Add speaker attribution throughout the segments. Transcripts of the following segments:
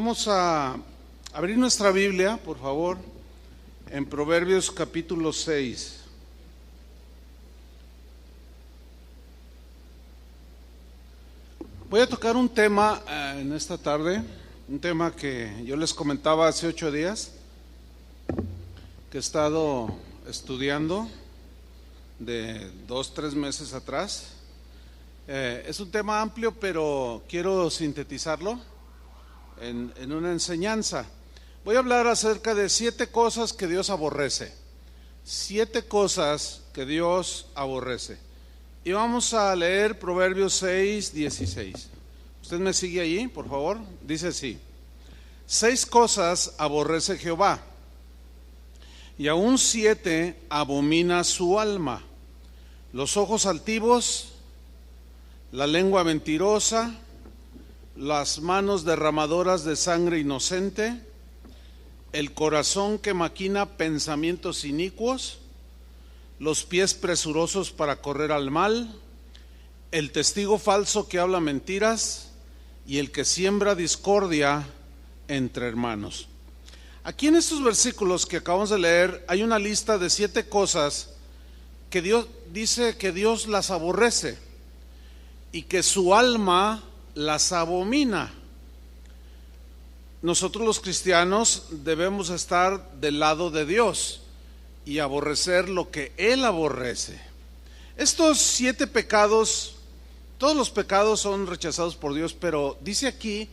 Speaker 1: Vamos a abrir nuestra Biblia, por favor, en Proverbios capítulo 6. Voy a tocar un tema en esta tarde, un tema que yo les comentaba hace 8 días, que he estado estudiando de 2-3 meses atrás. Es un tema amplio, pero quiero sintetizarlo en una enseñanza. Voy a hablar acerca de 7 cosas que Dios aborrece. 7 cosas que Dios aborrece. Y vamos a leer Proverbios 6, 16. ¿Usted me sigue allí, por favor? Dice así: 6 cosas aborrece Jehová, y aún 7 abomina su alma: los ojos altivos, la lengua mentirosa, las manos derramadoras de sangre inocente, el corazón que maquina pensamientos inicuos, los pies presurosos para correr al mal, el testigo falso que habla mentiras y el que siembra discordia entre hermanos. Aquí en estos versículos que acabamos de leer hay una lista de 7 cosas que Dios dice que Dios las aborrece y que su alma las abomina. Nosotros los cristianos debemos estar del lado de Dios y aborrecer lo que Él aborrece. Estos 7 pecados, todos los pecados son rechazados por Dios, pero dice aquí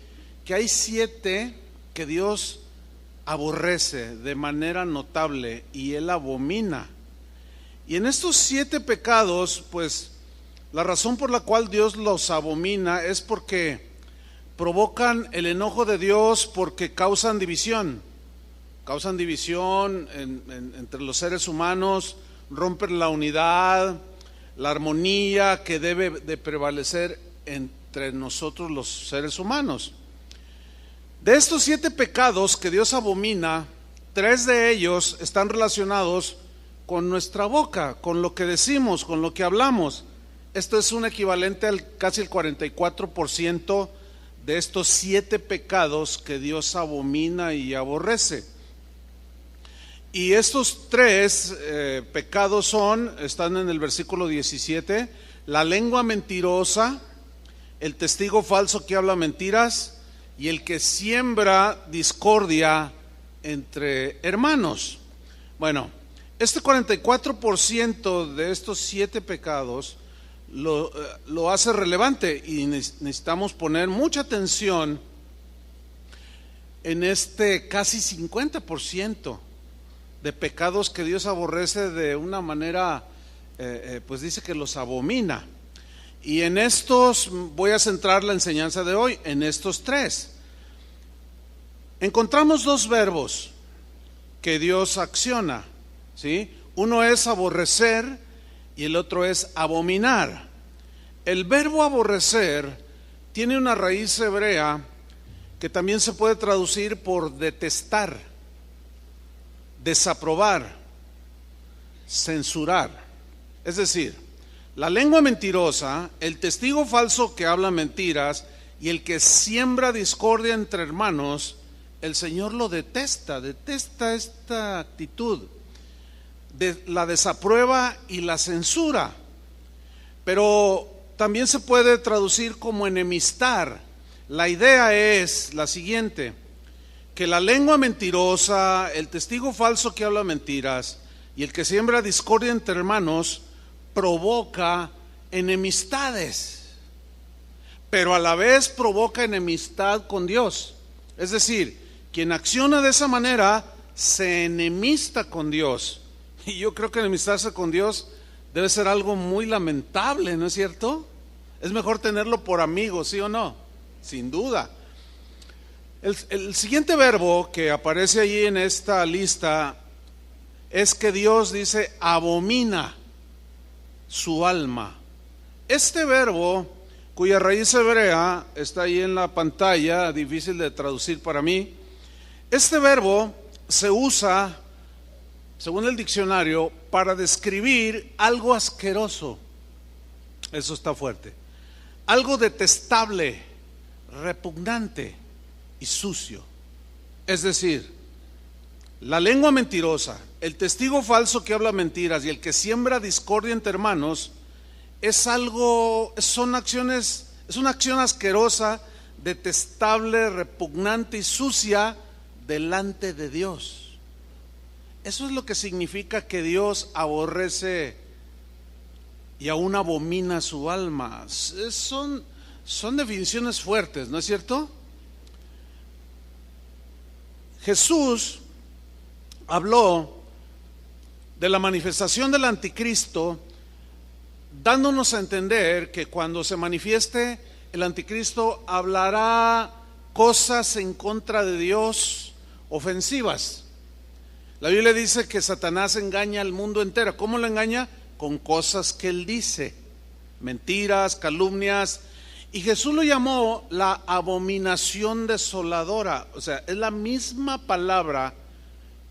Speaker 1: que hay 7 que Dios aborrece de manera notable y Él abomina. Y en estos 7 pecados, pues la razón por la cual Dios los abomina es porque provocan el enojo de Dios, porque causan división entre los seres humanos, rompen la unidad, la armonía que debe de prevalecer entre nosotros los seres humanos. De estos 7 pecados que Dios abomina, 3 de ellos están relacionados con nuestra boca, con lo que decimos, con lo que hablamos. Esto es un equivalente al casi el 44% de estos 7 pecados que Dios abomina y aborrece. Y estos 3 pecados están en el versículo 17: la lengua mentirosa, el testigo falso que habla mentiras y el que siembra discordia entre hermanos. Bueno, este 44% de estos 7 pecados lo hace relevante y necesitamos poner mucha atención en este casi 50% de pecados que Dios aborrece de una manera, pues dice que los abomina. Y en estos voy a centrar la enseñanza de hoy, en estos 3. Encontramos 2 verbos que Dios acciona, ¿sí? Uno es aborrecer y el otro es abominar. El verbo aborrecer tiene una raíz hebrea que también se puede traducir por detestar, desaprobar, censurar. Es decir, la lengua mentirosa, el testigo falso que habla mentiras y el que siembra discordia entre hermanos, el Señor lo detesta esta actitud. La desaprueba y la censura, pero también se puede traducir como enemistar. La idea es la siguiente: que la lengua mentirosa, el testigo falso que habla mentiras y el que siembra discordia entre hermanos provoca enemistades, pero a la vez provoca enemistad con Dios. Es decir, quien acciona de esa manera se enemista con Dios. Y yo creo que enemistarse con Dios debe ser algo muy lamentable, ¿no es cierto? Es mejor tenerlo por amigo, ¿sí o no? Sin duda. El siguiente verbo que aparece allí en esta lista es que Dios dice abomina su alma. Este verbo, cuya raíz hebrea está ahí en la pantalla, difícil de traducir para mí, este verbo se usa, según el diccionario, para describir algo asqueroso. Eso está fuerte. Algo detestable, repugnante. y sucio. Es decir, la lengua mentirosa, el testigo falso que habla mentiras y el que siembra discordia entre hermanos es una acción asquerosa, detestable, repugnante y sucia delante de Dios. Eso es lo que significa que Dios aborrece y aún abomina su alma. Son definiciones fuertes, ¿no es cierto? Jesús habló de la manifestación del anticristo, dándonos a entender que cuando se manifieste el anticristo hablará cosas en contra de Dios ofensivas. La Biblia dice que Satanás engaña al mundo entero. ¿Cómo lo engaña? Con cosas que él dice, mentiras, calumnias. Y Jesús lo llamó la abominación desoladora. O sea, es la misma palabra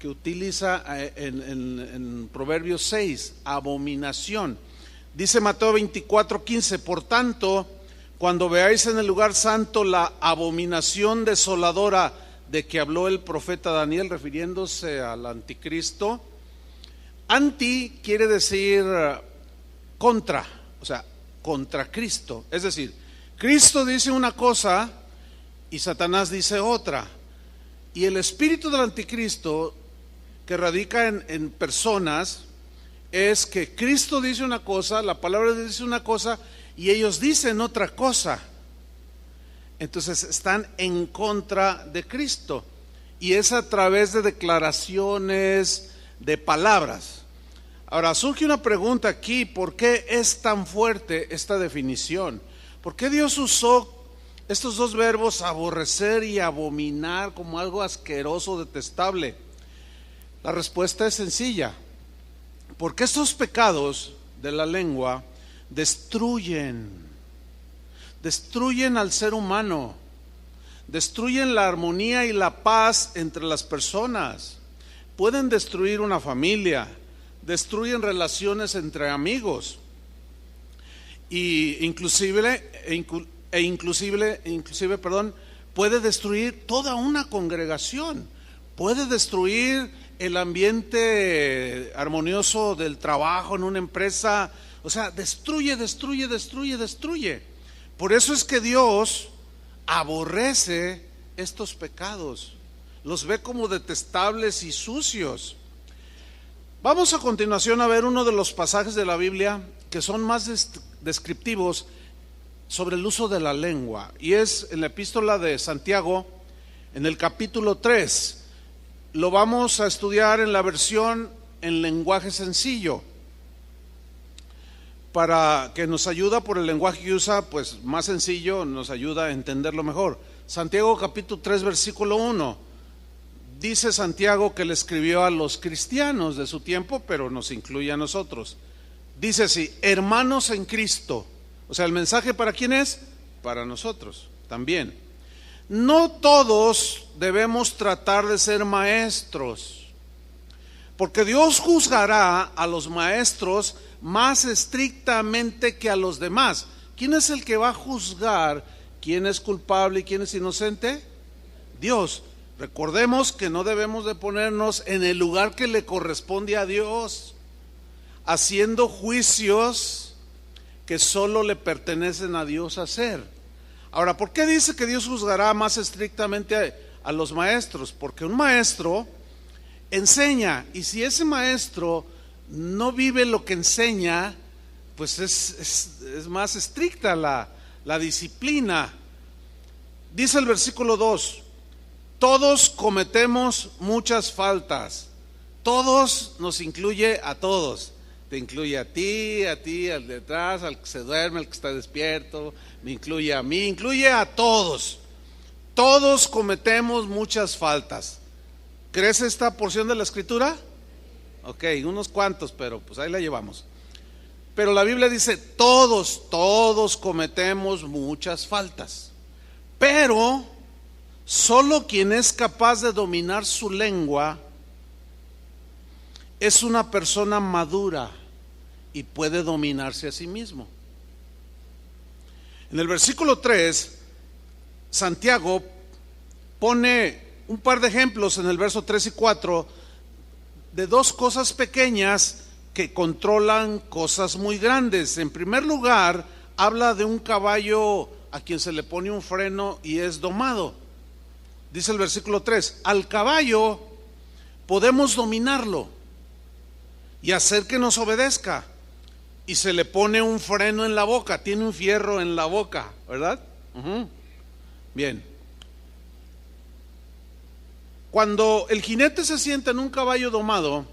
Speaker 1: que utiliza en Proverbios 6, abominación. Dice Mateo 24:15, por tanto, cuando veáis en el lugar santo la abominación desoladora de que habló el profeta Daniel, refiriéndose al anticristo. Anti quiere decir contra, o sea, contra Cristo. Es decir, Cristo dice una cosa y Satanás dice otra. Y el espíritu del anticristo que radica en personas es que Cristo dice una cosa, la palabra de Dios dice una cosa y ellos dicen otra cosa. Entonces están en contra de Cristo y es a través de declaraciones, de palabras. Ahora surge una pregunta aquí: ¿por qué es tan fuerte esta definición? ¿Por qué Dios usó estos dos verbos, aborrecer y abominar, como algo asqueroso, detestable? La respuesta es sencilla: porque estos pecados de la lengua destruyen al ser humano, destruyen la armonía y la paz entre las personas, pueden destruir una familia, destruyen relaciones entre amigos, y inclusive, puede destruir toda una congregación, puede destruir el ambiente armonioso del trabajo en una empresa. O sea, destruye. Por eso es que Dios aborrece estos pecados, los ve como detestables y sucios. Vamos a continuación a ver uno de los pasajes de la Biblia que son más descriptivos sobre el uso de la lengua, y es en la epístola de Santiago, en el capítulo 3. Lo vamos a estudiar en la versión en lenguaje sencillo, para que nos ayuda por el lenguaje que usa, pues más sencillo, nos ayuda a entenderlo mejor. Santiago capítulo 3 versículo 1. Dice Santiago que le escribió a los cristianos de su tiempo, pero nos incluye a nosotros. Dice así: hermanos en Cristo. O sea, ¿el mensaje para quién es? Para nosotros también. No todos debemos tratar de ser maestros, porque Dios juzgará a los maestros más estrictamente que a los demás. ¿Quién es el que va a juzgar quién es culpable y quién es inocente? Dios. Recordemos que no debemos de ponernos en el lugar que le corresponde a Dios, haciendo juicios que solo le pertenecen a Dios hacer. Ahora, ¿por qué dice que Dios juzgará más estrictamente a los maestros? Porque un maestro enseña, y si ese maestro no vive lo que enseña, pues es más estricta la disciplina. Dice el versículo 2: todos cometemos muchas faltas. Todos nos incluye a todos. Te incluye a ti, al de atrás, al que se duerme, al que está despierto, me incluye a mí, incluye a todos. Todos cometemos muchas faltas. ¿Crees esta porción de la escritura? Ok, unos cuantos, pero pues ahí la llevamos. Pero la Biblia dice: todos cometemos muchas faltas. Pero solo quien es capaz de dominar su lengua es una persona madura y puede dominarse a sí mismo. En el versículo 3, Santiago pone un par de ejemplos en el verso 3 y 4 de dos cosas pequeñas que controlan cosas muy grandes. En primer lugar, habla de un caballo a quien se le pone un freno y es domado. Dice el versículo 3, al caballo podemos dominarlo y hacer que nos obedezca, y se le pone un freno en la boca, tiene un fierro en la boca, ¿verdad? Bien. Cuando el jinete se sienta en un caballo domado,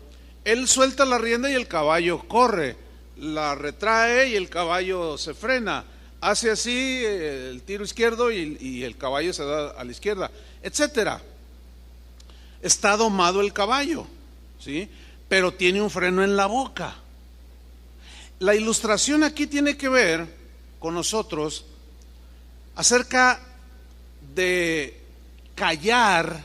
Speaker 1: él suelta la rienda y el caballo corre, la retrae y el caballo se frena, hace así el tiro izquierdo y el caballo se da a la izquierda, etcétera. Está domado el caballo, ¿sí? Pero tiene un freno en la boca. La ilustración aquí tiene que ver con nosotros acerca de callar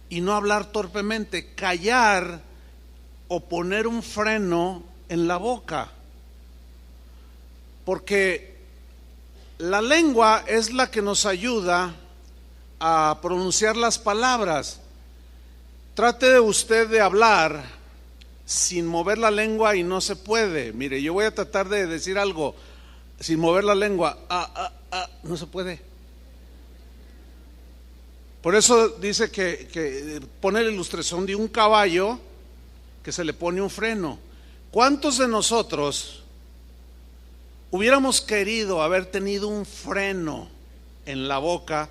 Speaker 1: y no hablar torpemente, callar o poner un freno en la boca, porque la lengua es la que nos ayuda a pronunciar las palabras. Trate usted de hablar sin mover la lengua y no se puede. Mire, yo voy a tratar de decir algo sin mover la lengua, no se puede. Por eso dice que pone la ilustración de un caballo que se le pone un freno. ¿Cuántos de nosotros hubiéramos querido haber tenido un freno en la boca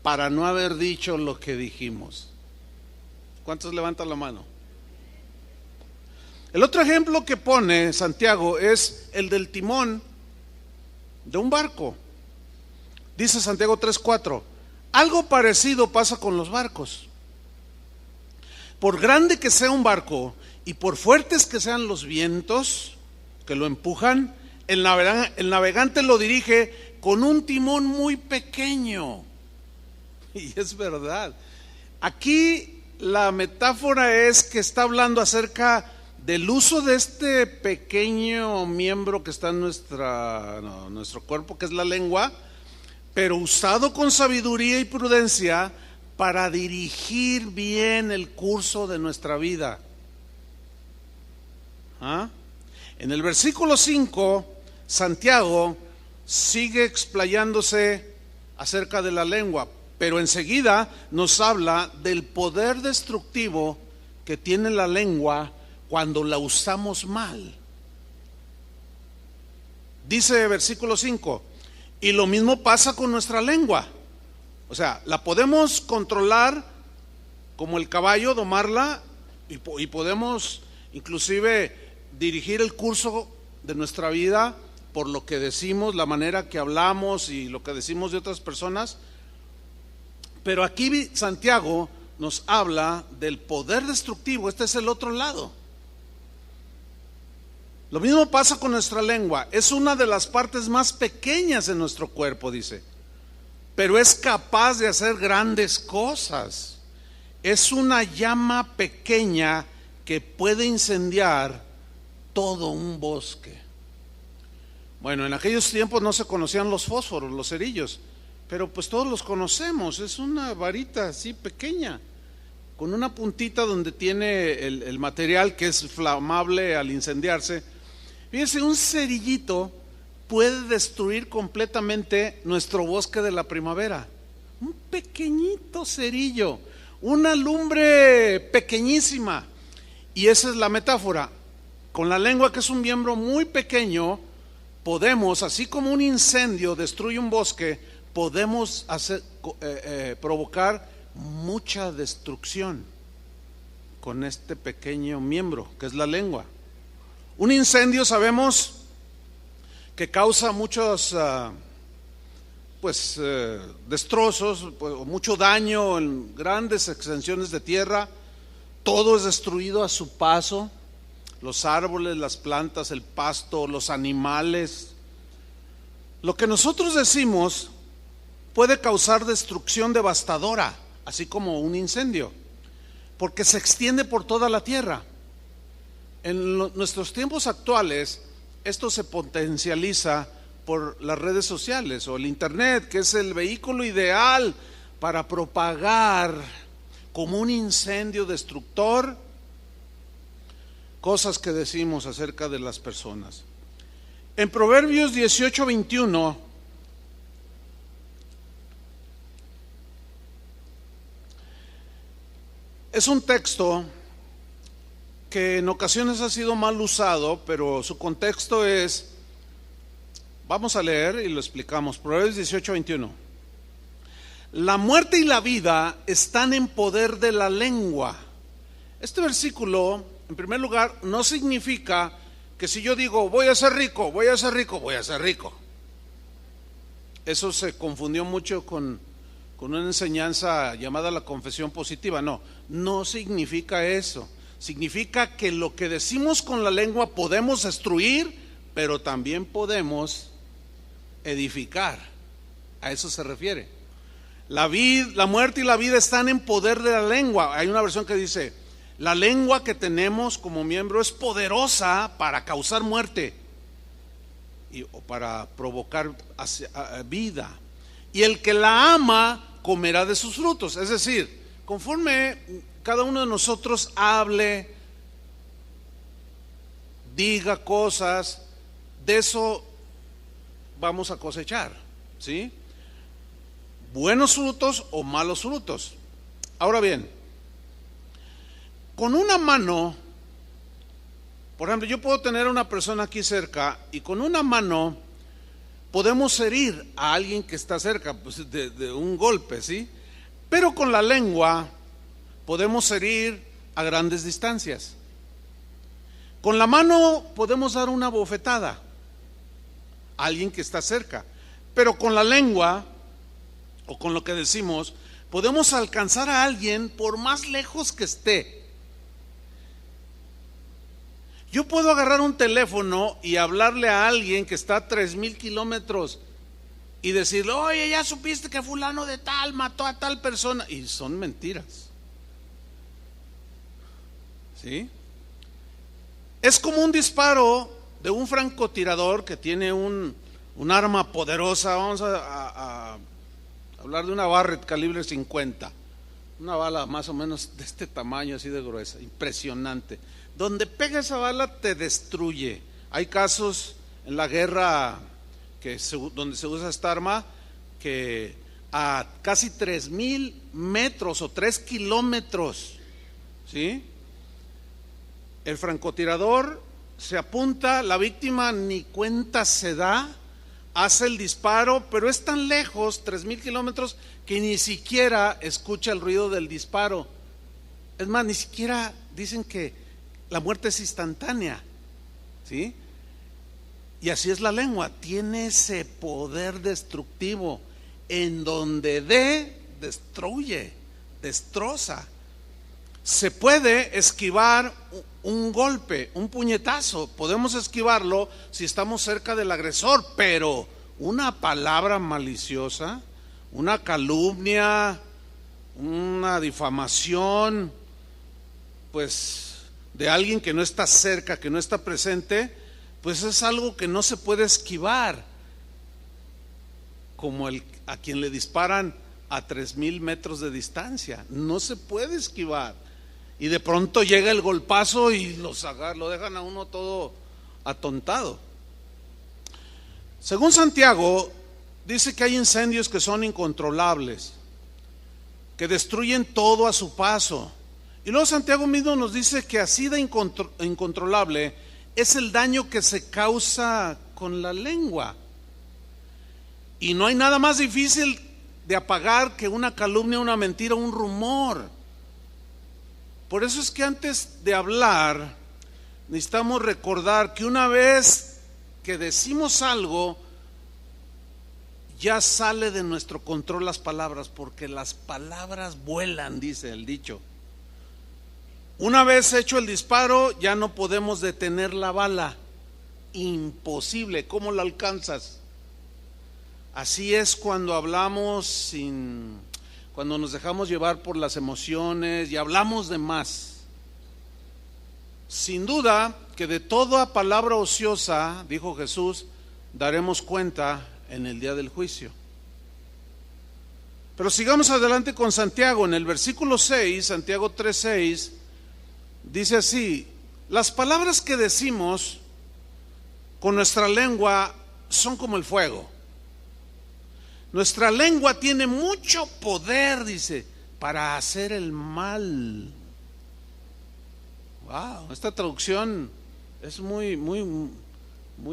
Speaker 1: para no haber dicho lo que dijimos? ¿Cuántos levantan la mano? El otro ejemplo que pone Santiago es el del timón de un barco. Dice Santiago 3:4, algo parecido pasa con los barcos. Por grande que sea un barco y por fuertes que sean los vientos que lo empujan, el navegante lo dirige con un timón muy pequeño. Y es verdad. Aquí la metáfora es que está hablando acerca del uso de este pequeño miembro que está en nuestro cuerpo, que es la lengua, pero usado con sabiduría y prudencia para dirigir bien el curso de nuestra vida. En el versículo 5, Santiago sigue explayándose acerca de la lengua, pero enseguida nos habla del poder destructivo que tiene la lengua cuando la usamos mal. Dice versículo 5, y lo mismo pasa con nuestra lengua. O sea, la podemos controlar como el caballo, domarla, y podemos inclusive dirigir el curso de nuestra vida por lo que decimos, la manera que hablamos y lo que decimos de otras personas. Pero aquí Santiago nos habla del poder destructivo. Este es el otro lado. Lo mismo pasa con nuestra lengua. Es una de las partes más pequeñas de nuestro cuerpo, dice, pero es capaz de hacer grandes cosas. Es una llama pequeña que puede incendiar todo un bosque. Bueno, en aquellos tiempos no se conocían los fósforos, los cerillos, pero pues todos los conocemos. Es una varita así pequeña, con una puntita donde tiene el material que es flamable al incendiarse. Fíjense, un cerillito puede destruir completamente nuestro bosque de la primavera. Un pequeñito cerillo, una lumbre pequeñísima. Y esa es la metáfora. Con la lengua, que es un miembro muy pequeño, podemos, así como un incendio destruye un bosque, podemos provocar mucha destrucción con este pequeño miembro que es la lengua. Un incendio, sabemos que causa muchos destrozos, mucho daño en grandes extensiones de tierra. Todo es destruido a su paso: los árboles, las plantas, el pasto, los animales. Lo que nosotros decimos puede causar destrucción devastadora, así como un incendio, porque se extiende por toda la tierra. En nuestros tiempos actuales, esto se potencializa por las redes sociales o el internet, que es el vehículo ideal para propagar como un incendio destructor cosas que decimos acerca de las personas. En Proverbios 18:21 es un texto que en ocasiones ha sido mal usado, pero su contexto es, vamos a leer y lo explicamos. Proverbios 18:21. La muerte y la vida están en poder de la lengua. Este versículo, en primer lugar, no significa que si yo digo voy a ser rico, voy a ser rico, voy a ser rico. Eso se confundió mucho con una enseñanza llamada la confesión positiva. No significa eso. Significa que lo que decimos con la lengua podemos destruir, pero también podemos edificar. A eso se refiere. La muerte y la vida están en poder de la lengua. Hay una versión que dice, la lengua que tenemos como miembro es poderosa para causar muerte o para provocar vida. Y el que la ama comerá de sus frutos. Es decir, conforme cada uno de nosotros hable, diga cosas, de eso vamos a cosechar, ¿sí? Buenos frutos o malos frutos. Ahora bien, con una mano, por ejemplo, yo puedo tener a una persona aquí cerca y con una mano podemos herir a alguien que está cerca, pues de un golpe, ¿sí? Pero con la lengua podemos herir a grandes distancias. Con la mano podemos dar una bofetada a alguien que está cerca, pero con la lengua o con lo que decimos podemos alcanzar a alguien por más lejos que esté. Yo puedo agarrar un teléfono y hablarle a alguien que está a 3,000 kilómetros y decirle, oye, ya supiste que fulano de tal mató a tal persona, y son mentiras, ¿sí? Es como un disparo de un francotirador que tiene un arma poderosa. Vamos a hablar de una Barrett calibre 50, una bala más o menos de este tamaño, así de gruesa, impresionante. Donde pega esa bala te destruye. Hay casos en la guerra donde se usa esta arma que a casi 3,000 metros o 3 kilómetros, ¿sí? El francotirador se apunta, la víctima ni cuenta se da, hace el disparo, pero es tan lejos, 3,000 kilómetros, que ni siquiera escucha el ruido del disparo. Es más, ni siquiera dicen que la muerte es instantánea, ¿sí? Y así es la lengua, tiene ese poder destructivo. En donde destruye, destroza. Se puede esquivar un golpe, un puñetazo, podemos esquivarlo si estamos cerca del agresor, pero una palabra maliciosa, una calumnia, una difamación, pues de alguien que no está cerca, que no está presente, pues es algo que no se puede esquivar, como a quien le disparan a 3,000 metros de distancia, no se puede esquivar. Y de pronto llega el golpazo y lo dejan a uno todo atontado. Según Santiago, dice que hay incendios que son incontrolables, que destruyen todo a su paso. Y luego Santiago mismo nos dice que así de incontrolable es el daño que se causa con la lengua. Y no hay nada más difícil de apagar que una calumnia, una mentira, un rumor. Por eso es que antes de hablar necesitamos recordar que una vez que decimos algo, ya sale de nuestro control las palabras, porque las palabras vuelan, dice el dicho. Una vez hecho el disparo, ya no podemos detener la bala. Imposible. ¿Cómo la alcanzas? Así es cuando hablamos cuando nos dejamos llevar por las emociones y hablamos de más. Sin duda que de toda palabra ociosa, dijo Jesús, daremos cuenta en el día del juicio. Pero sigamos adelante con Santiago. En el versículo 6, Santiago 3:6, dice así: las palabras que decimos con nuestra lengua son como el fuego. Nuestra lengua tiene mucho poder, dice, para hacer el mal. Wow, esta traducción es muy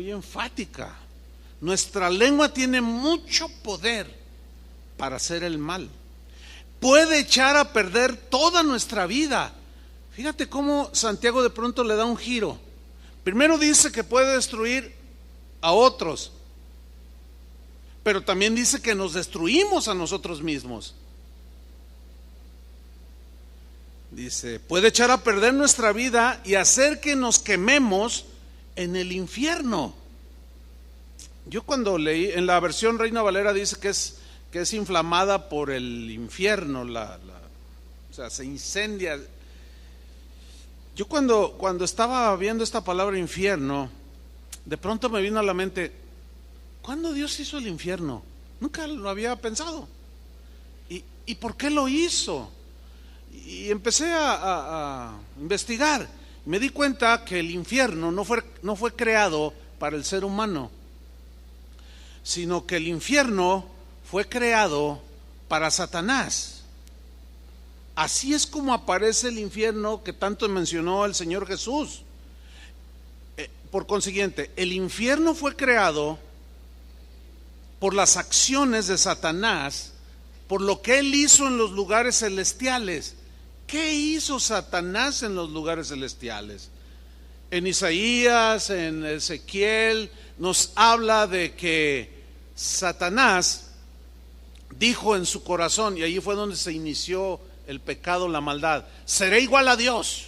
Speaker 1: enfática. Nuestra lengua tiene mucho poder para hacer el mal. Puede echar a perder toda nuestra vida. Fíjate cómo Santiago de pronto le da un giro. Primero dice que puede destruir a otros, pero también dice que nos destruimos a nosotros mismos. Dice, puede echar a perder nuestra vida y hacer que nos quememos en el infierno. Yo cuando leí, en la versión Reina Valera dice que es inflamada por el infierno, o sea, se incendia. Yo cuando estaba viendo esta palabra infierno, de pronto me vino a la mente, ¿cuándo Dios hizo el infierno? Nunca lo había pensado. ¿Y por qué lo hizo? Y empecé a investigar. Me di cuenta que el infierno no fue creado para el ser humano, sino que el infierno fue creado para Satanás. Así es como aparece el infierno que tanto mencionó el Señor Jesús. Por consiguiente, el infierno fue creado por las acciones de Satanás, por lo que él hizo en los lugares celestiales. ¿Qué hizo Satanás en los lugares celestiales? En Isaías, en Ezequiel, nos habla de que Satanás dijo en su corazón, y allí fue donde se inició el pecado, la maldad: seré igual a Dios,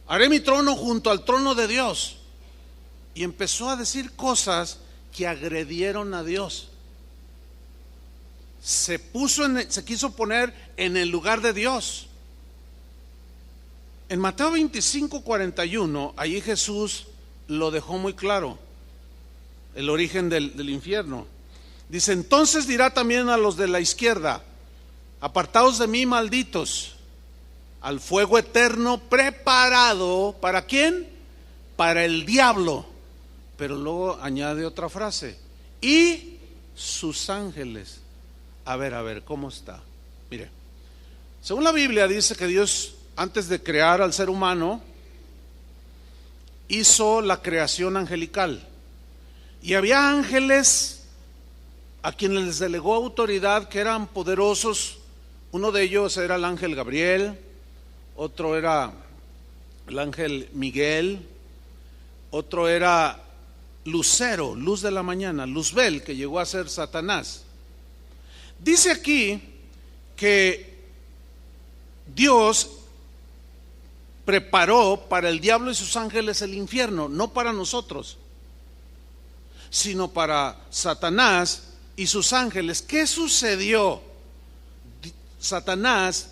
Speaker 1: haré mi trono junto al trono de Dios. Y empezó a decir cosas que agredieron a Dios. Se quiso poner en el lugar de Dios. En Mateo 25:41, allí Jesús lo dejó muy claro, el origen del infierno. Dice, entonces dirá también a los de la izquierda: apartaos de mí, malditos, al fuego eterno preparado, ¿para quién? Para el diablo. Pero luego añade otra frase: y sus ángeles. A ver, ¿cómo está? Mire, según la Biblia dice que Dios, antes de crear al ser humano, hizo la creación angelical. Y había ángeles a quienes les delegó autoridad, que eran poderosos. Uno de ellos era el ángel Gabriel, otro era el ángel Miguel, otro era Lucero, luz de la mañana, Luzbel, que llegó a ser Satanás. Dice aquí que Dios preparó para el diablo y sus ángeles el infierno, no para nosotros, sino para Satanás y sus ángeles. ¿Qué sucedió? Satanás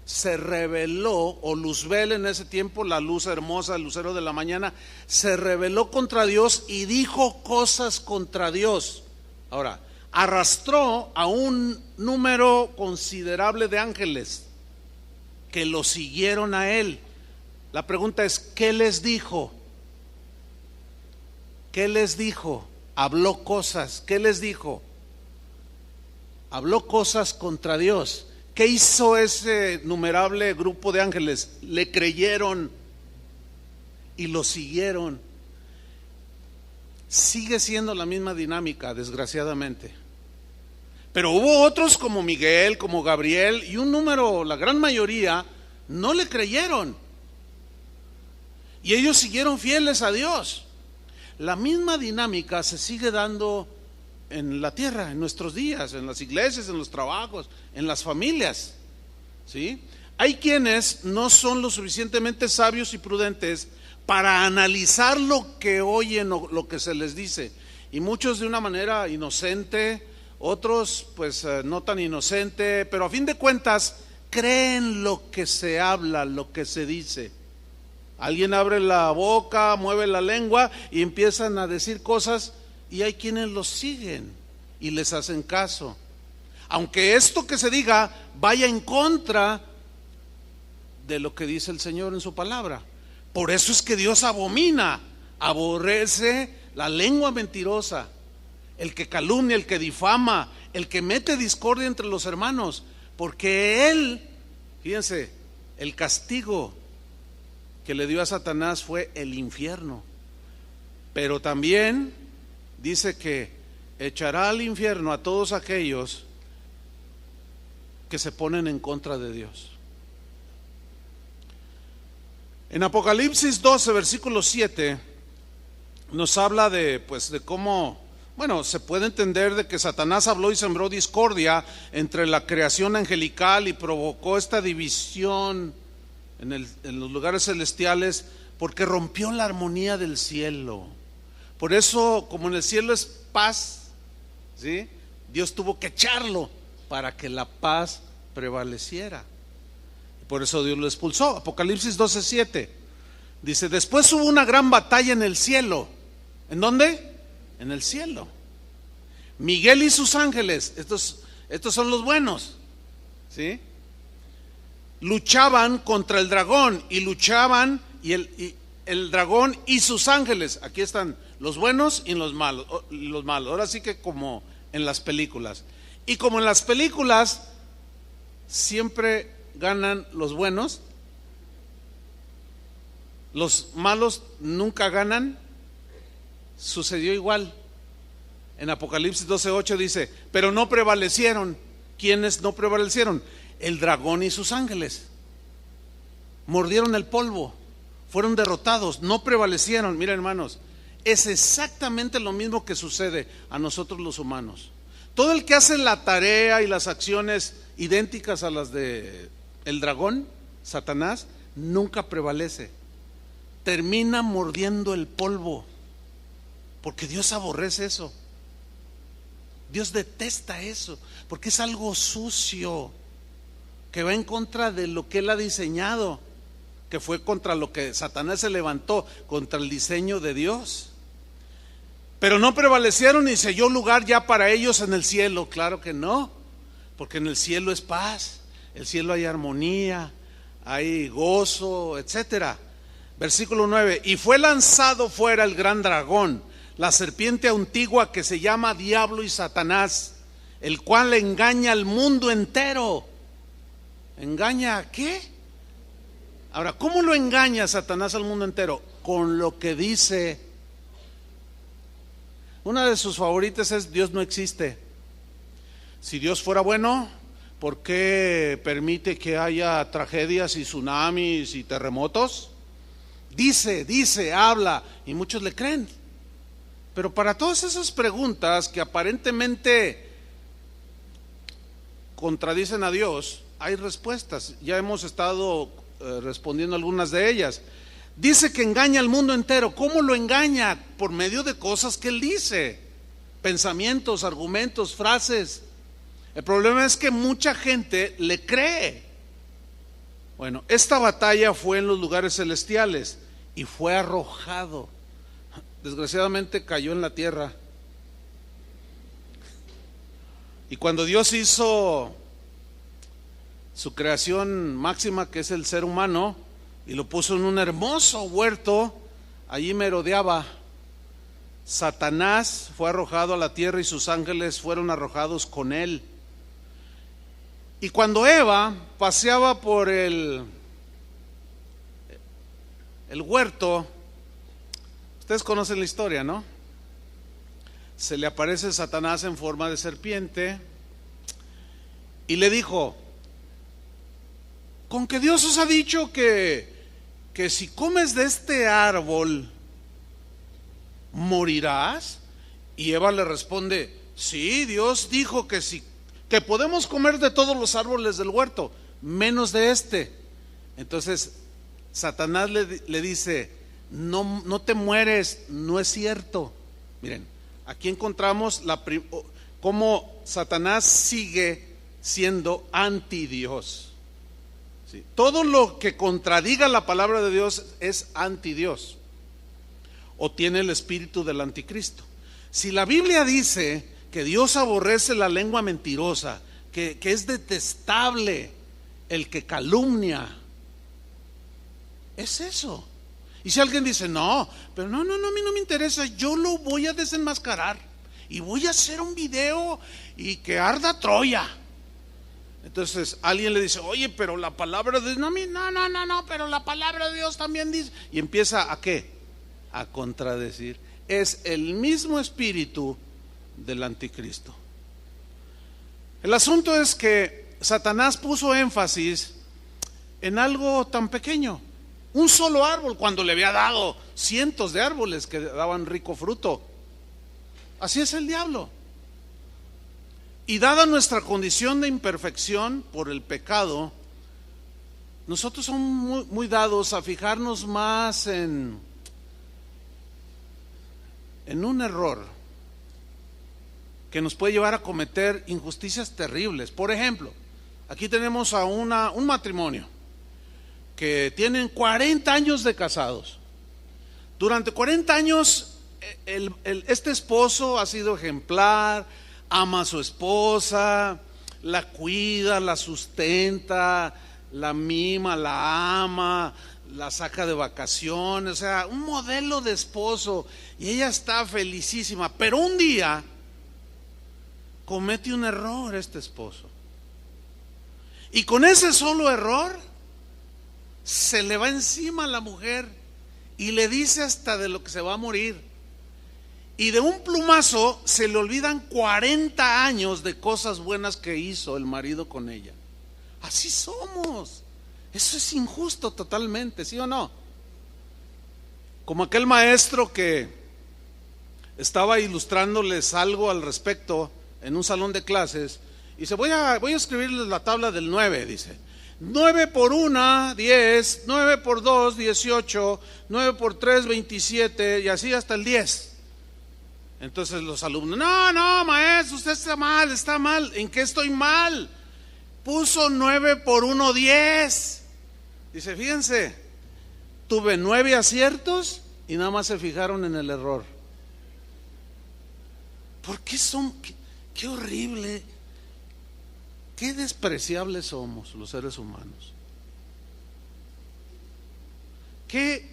Speaker 1: se rebeló, o Luzbel en ese tiempo, la luz hermosa, el lucero de la mañana, se rebeló contra Dios y dijo cosas contra Dios. Ahora, arrastró a un número considerable de ángeles que lo siguieron a él. La pregunta es, ¿qué les dijo? ¿Qué les dijo? Habló cosas. ¿Qué les dijo? Habló cosas contra Dios. ¿Qué hizo ese numerable grupo de ángeles? Le creyeron y lo siguieron. Sigue siendo la misma dinámica, desgraciadamente. Pero hubo otros como Miguel, como Gabriel, y un número, la gran mayoría, no le creyeron. Y ellos siguieron fieles a Dios. La misma dinámica se sigue dando en la tierra, en nuestros días, en las iglesias, en los trabajos, en las familias, ¿sí? Hay quienes no son lo suficientemente sabios y prudentes para analizar lo que oyen o lo que se les dice, y muchos de una manera inocente, otros pues no tan inocente, pero a fin de cuentas creen lo que se habla, lo que se dice. Alguien abre la boca, mueve la lengua y empiezan a decir cosas, y hay quienes los siguen y les hacen caso. aunque esto que se diga vaya en contra de lo que dice el Señor en su palabra. Por eso es que Dios abomina, aborrece la lengua mentirosa, el que calumnia, el que difama, el que mete discordia entre los hermanos, porque Él, fíjense, el castigo que le dio a Satanás fue el infierno, pero también dice que echará al infierno a todos aquellos que se ponen en contra de Dios. En Apocalipsis 12, versículo 7, nos habla de cómo, se puede entender de que Satanás habló y sembró discordia entre la creación angelical y provocó esta división en los lugares celestiales, porque rompió la armonía del cielo. Por eso, como en el cielo es paz, ¿sí?, Dios tuvo que echarlo para que la paz prevaleciera. Por eso Dios lo expulsó. Apocalipsis 12:7 dice: después hubo una gran batalla en el cielo. ¿En dónde? En el cielo. Miguel y sus ángeles, estos son los buenos, ¿sí?, luchaban contra el dragón, y luchaban y el dragón y sus ángeles. Aquí están los buenos y los malos. Ahora sí que como en las películas. Y como en las películas siempre ganan los buenos, los malos nunca ganan, sucedió igual. En Apocalipsis 12:8 dice: pero no prevalecieron. ¿Quiénes no prevalecieron? El dragón y sus ángeles. Mordieron el polvo, fueron derrotados, no prevalecieron. Miren, hermanos, es exactamente lo mismo que sucede a nosotros los humanos. Todo el que hace la tarea y las acciones idénticas a las de el dragón, Satanás, nunca prevalece. Termina mordiendo el polvo, porque Dios aborrece eso. Dios detesta eso, porque es algo sucio, que va en contra de lo que Él ha diseñado, que fue contra lo que Satanás se levantó, contra el diseño de Dios. Pero no prevalecieron y se halló lugar ya para ellos en el cielo. Claro que no, porque en el cielo es paz, en el cielo hay armonía, hay gozo, etcétera. Versículo 9: y fue lanzado fuera el gran dragón, la serpiente antigua, que se llama Diablo y Satanás, el cual engaña al mundo entero. ¿Engaña a qué? Ahora, ¿cómo lo engaña Satanás al mundo entero? Con lo que dice. Una de sus favoritas es: Dios no existe. Si Dios fuera bueno, ¿por qué permite que haya tragedias y tsunamis y terremotos? Dice, habla, y muchos le creen. Pero para todas esas preguntas que aparentemente contradicen a Dios, hay respuestas. Ya hemos estado respondiendo algunas de ellas. Dice que engaña al mundo entero. ¿Cómo lo engaña? Por medio de cosas que Él dice, pensamientos, argumentos, frases. El problema es que mucha gente le cree. Bueno, esta batalla fue en los lugares celestiales y fue arrojado. Desgraciadamente cayó en la tierra. Y cuando Dios hizo su creación máxima, que es el ser humano, y lo puso en un hermoso huerto, allí merodeaba. Satanás fue arrojado a la tierra y sus ángeles fueron arrojados con él. Y cuando Eva paseaba por el huerto, ustedes conocen la historia, ¿no? Se le aparece Satanás en forma de serpiente y le dijo: con que Dios os ha dicho que si comes de este árbol morirás. Y Eva le responde: sí, Dios dijo que podemos comer de todos los árboles del huerto, menos de este. Entonces Satanás le dice: no te mueres, no es cierto. Miren, aquí encontramos cómo Satanás sigue siendo anti Dios. ¿Sí? Todo lo que contradiga la palabra de Dios es anti Dios, o tiene el espíritu del anticristo. Si la Biblia dice que Dios aborrece la lengua mentirosa, que es detestable el que calumnia. Es eso. Y si alguien dice, no, pero no, a mí no me interesa, yo lo voy a desenmascarar y voy a hacer un video y que arda Troya. Entonces alguien le dice, oye, pero la palabra de Dios, no, pero la palabra de Dios también dice. Y empieza a ¿qué? A contradecir. Es el mismo espíritu del anticristo. El asunto es que Satanás puso énfasis en algo tan pequeño, un solo árbol, cuando le había dado cientos de árboles que daban rico fruto. Así es el diablo. Y dada nuestra condición de imperfección por el pecado, nosotros somos muy dados a fijarnos más en un error que nos puede llevar a cometer injusticias terribles. Por ejemplo, aquí tenemos a un matrimonio que tienen 40 años de casados. Durante 40 años este esposo ha sido ejemplar, ama a su esposa, la cuida, la sustenta, la mima, la ama, la saca de vacaciones, o sea, un modelo de esposo, y ella está felicísima. Pero un día comete un error este esposo, y con ese solo error se le va encima a la mujer y le dice hasta de lo que se va a morir. Y de un plumazo se le olvidan 40 años de cosas buenas que hizo el marido con ella. Así somos. Eso es injusto totalmente, ¿sí o no? Como aquel maestro que estaba ilustrándoles algo al respecto en un salón de clases. Y dice, voy a escribirles la tabla del 9, dice. 9 por 1, 10, 9 por 2, 18, 9 por 3, 27, y así hasta el 10. Entonces los alumnos, no, maestro, usted está mal. ¿En qué estoy mal? Puso 9 por 1, 10. Dice, fíjense, tuve 9 aciertos y nada más se fijaron en el error. ¿Por qué son? Qué horrible, qué despreciables somos los seres humanos. Qué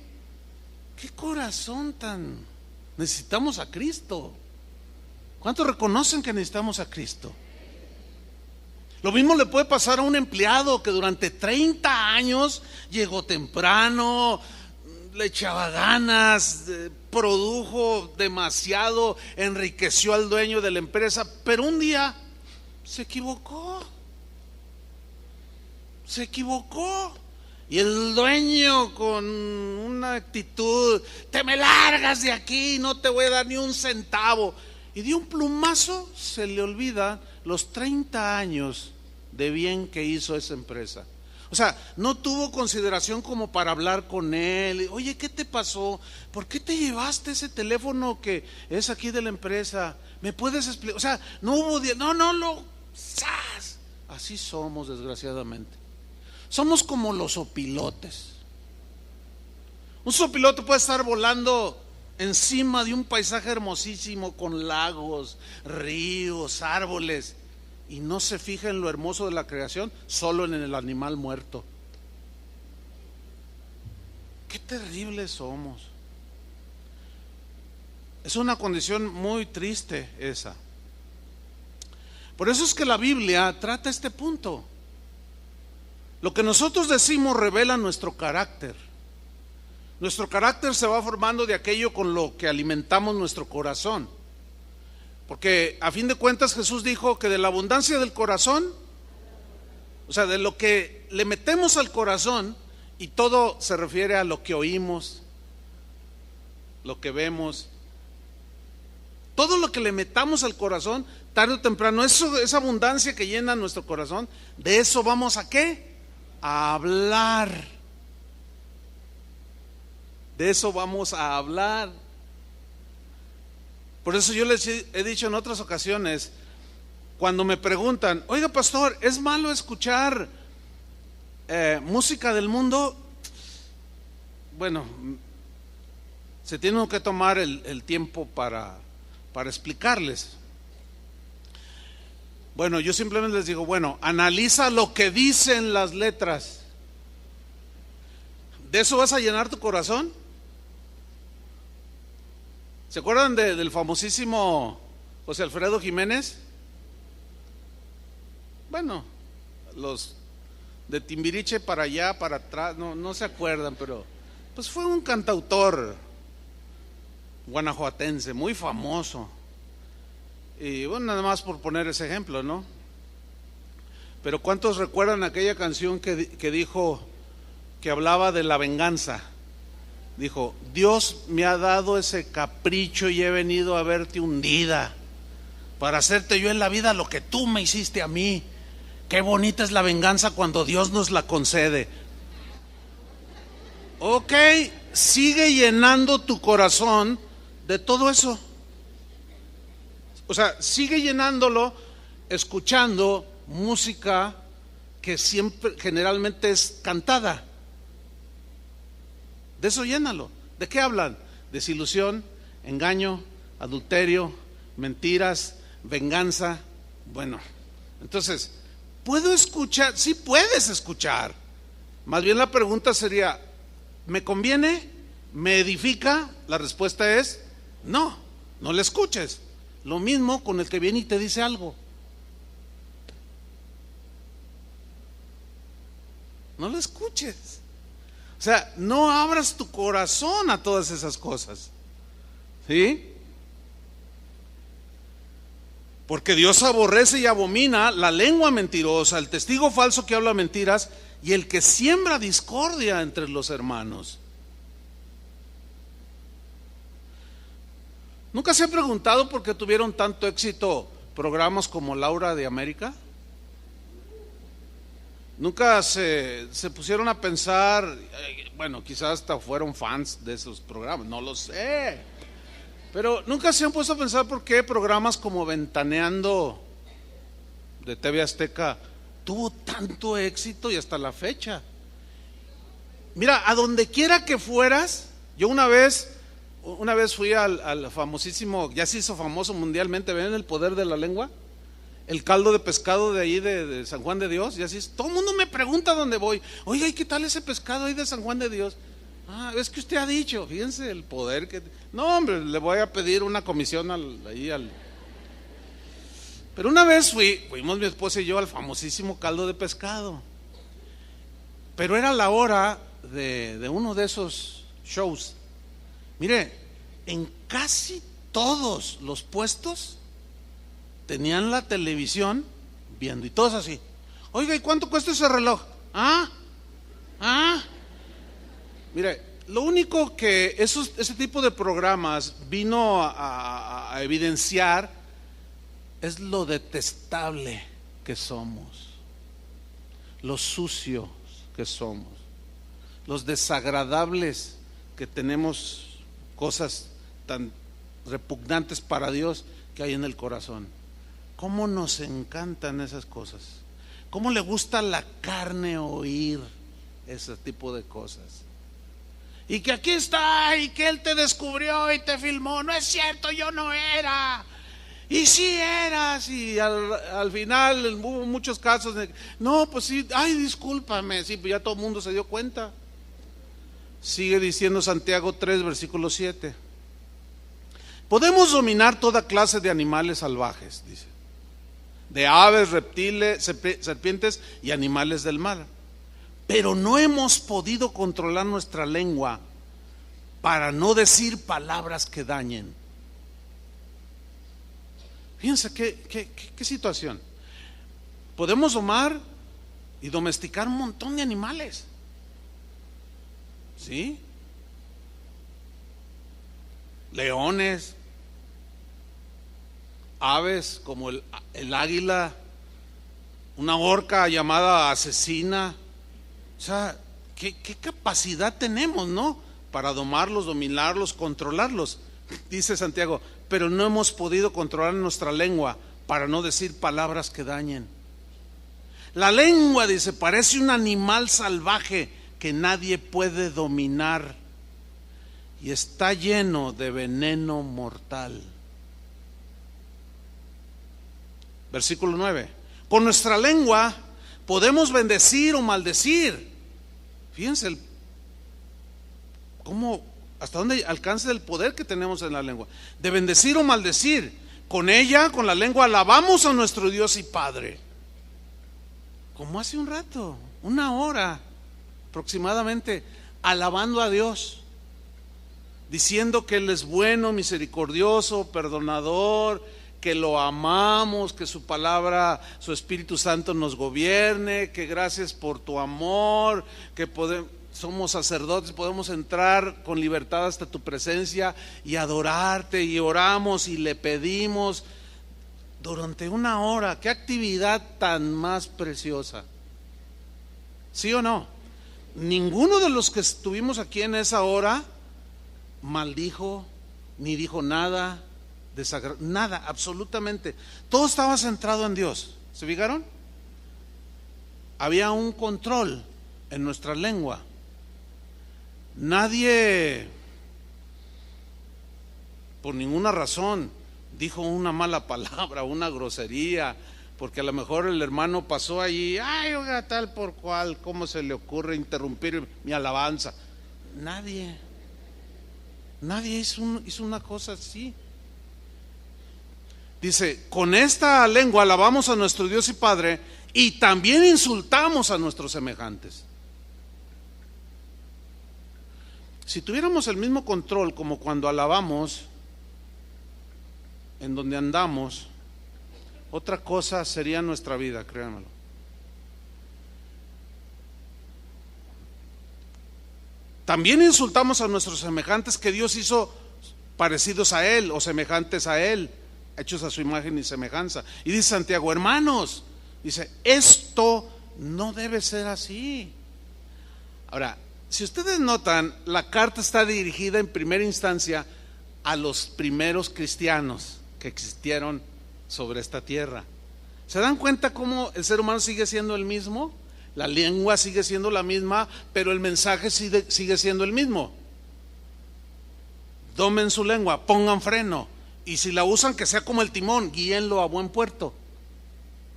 Speaker 1: corazón tan... Necesitamos a Cristo. ¿Cuántos reconocen que necesitamos a Cristo? Lo mismo le puede pasar a un empleado que durante 30 años llegó temprano, le echaba ganas, produjo demasiado, enriqueció al dueño de la empresa, pero un día se equivocó. Y el dueño con una actitud, te me largas de aquí, no te voy a dar ni un centavo. Y de un plumazo se le olvida los 30 años de bien que hizo esa empresa. O sea, no tuvo consideración como para hablar con él. Oye, ¿qué te pasó? ¿Por qué te llevaste ese teléfono que es aquí de la empresa? ¿Me puedes explicar? O sea, no hubo... ¡zas! Así somos, desgraciadamente. Somos como los opilotes. Un sopilote puede estar volando encima de un paisaje hermosísimo con lagos, ríos, árboles, y no se fija en lo hermoso de la creación, solo en el animal muerto. Qué terribles somos. Es una condición muy triste esa. Por eso es que la Biblia trata este punto. Lo que nosotros decimos revela nuestro carácter. Nuestro carácter se va formando de aquello con lo que alimentamos nuestro corazón. Porque a fin de cuentas Jesús dijo que de la abundancia del corazón, o sea, de lo que le metemos al corazón, y todo se refiere a lo que oímos, lo que vemos, todo lo que le metamos al corazón, tarde o temprano, esa abundancia que llena nuestro corazón, de eso vamos a ¿qué? A hablar. De eso vamos a hablar. Por eso yo les he dicho en otras ocasiones, cuando me preguntan, oiga pastor, ¿es malo escuchar música del mundo? Bueno, se tiene que tomar el tiempo para explicarles. Bueno, yo simplemente les digo, bueno, analiza lo que dicen las letras. ¿De eso vas a llenar tu corazón? ¿Se acuerdan del famosísimo José Alfredo Jiménez? Bueno, los de Timbiriche para allá, para atrás, no se acuerdan, pero pues fue un cantautor guanajuatense muy famoso. Y bueno, nada más por poner ese ejemplo, ¿no? Pero ¿cuántos recuerdan aquella canción que dijo, que hablaba de la venganza? Dijo, Dios me ha dado ese capricho y he venido a verte hundida para hacerte yo en la vida lo que tú me hiciste a mí. Qué bonita es la venganza cuando Dios nos la concede. Ok, sigue llenando tu corazón de todo eso. O sea, sigue llenándolo escuchando música que siempre, generalmente es cantada. De eso llénalo. ¿De qué hablan? Desilusión, engaño, adulterio, mentiras, venganza. Bueno, entonces, ¿puedo escuchar? Sí puedes escuchar. Más bien la pregunta sería, ¿me conviene? ¿Me edifica? La respuesta es, no le escuches. Lo mismo con el que viene y te dice algo. No lo escuches. O sea, no abras tu corazón a todas esas cosas. ¿Sí? Porque Dios aborrece y abomina la lengua mentirosa, el testigo falso que habla mentiras y el que siembra discordia entre los hermanos. ¿Nunca se ha preguntado por qué tuvieron tanto éxito programas como Laura de América? ¿Nunca se pusieron a pensar, bueno, quizás hasta fueron fans de esos programas, no lo sé, pero nunca se han puesto a pensar por qué programas como Ventaneando de TV Azteca tuvo tanto éxito y hasta la fecha? Mira, a donde quiera que fueras, yo una vez fui al famosísimo, ya se hizo famoso mundialmente, ¿ven El Poder de la Lengua? El caldo de pescado de ahí de San Juan de Dios, y así es. Todo el mundo me pregunta dónde voy. Oiga, ¿y qué tal ese pescado ahí de San Juan de Dios? Ah, es que usted ha dicho, fíjense el poder que... No, hombre, le voy a pedir una comisión Pero una vez fuimos mi esposa y yo al famosísimo caldo de pescado. Pero era la hora de uno de esos shows. Mire, en casi todos los puestos tenían la televisión viendo y todos así. Oiga, ¿y cuánto cuesta ese reloj? Mire, lo único que ese tipo de programas vino a evidenciar es lo detestable que somos, lo sucios que somos, los desagradables que tenemos, cosas tan repugnantes para Dios que hay en el corazón. ¿Cómo nos encantan esas cosas? ¿Cómo le gusta la carne oír ese tipo de cosas? Y que aquí está, y que él te descubrió y te filmó. No es cierto, yo no era. Y sí eras. Y al final hubo muchos casos de, no, pues sí, ay, discúlpame. Sí, pues ya todo el mundo se dio cuenta. Sigue diciendo Santiago 3, versículo 7. Podemos dominar toda clase de animales salvajes, dice, de aves, reptiles, serpientes y animales del mar, pero no hemos podido controlar nuestra lengua para no decir palabras que dañen. Fíjense qué situación. Podemos domar y domesticar un montón de animales, ¿sí? Leones, aves como el águila, una orca llamada asesina. O sea, ¿qué capacidad tenemos, no? Para domarlos, dominarlos, controlarlos. Dice Santiago, pero no hemos podido controlar nuestra lengua para no decir palabras que dañen. La lengua, dice, parece un animal salvaje que nadie puede dominar y está lleno de veneno mortal. Versículo 9. Con nuestra lengua podemos bendecir o maldecir. Fíjense hasta dónde alcanza el poder que tenemos en la lengua. De bendecir o maldecir. Con ella, con la lengua, alabamos a nuestro Dios y Padre. Como hace un rato, 1 hora aproximadamente, alabando a Dios, diciendo que Él es bueno, misericordioso, perdonador, que lo amamos, que su palabra, su Espíritu Santo nos gobierne, que gracias por tu amor, que somos sacerdotes, podemos entrar con libertad hasta tu presencia y adorarte, y oramos y le pedimos durante 1 hora. Qué actividad tan más preciosa. ¿Sí o no? Ninguno de los que estuvimos aquí en esa hora maldijo, ni dijo nada nada, absolutamente. Todo estaba centrado en Dios. ¿Se fijaron? Había un control en nuestra lengua. Nadie, por ninguna razón, dijo una mala palabra, una grosería, porque a lo mejor el hermano pasó allí, ay, oiga, tal por cual, ¿cómo se le ocurre interrumpir mi alabanza? Nadie hizo una cosa así. Dice, con esta lengua alabamos a nuestro Dios y Padre, y también insultamos a nuestros semejantes. Si tuviéramos el mismo control como cuando alabamos, en donde andamos, otra cosa sería nuestra vida, créanmelo. También insultamos a nuestros semejantes que Dios hizo parecidos a Él o semejantes a Él, hechos a su imagen y semejanza. Y dice Santiago, hermanos, dice, esto no debe ser así. Ahora, si ustedes notan, la carta está dirigida en primera instancia a los primeros cristianos que existieron sobre esta tierra. ¿Se dan cuenta cómo el ser humano sigue siendo el mismo? La lengua sigue siendo la misma, pero el mensaje sigue siendo el mismo. Domen su lengua, pongan freno, y si la usan, que sea como el timón, guíenlo a buen puerto.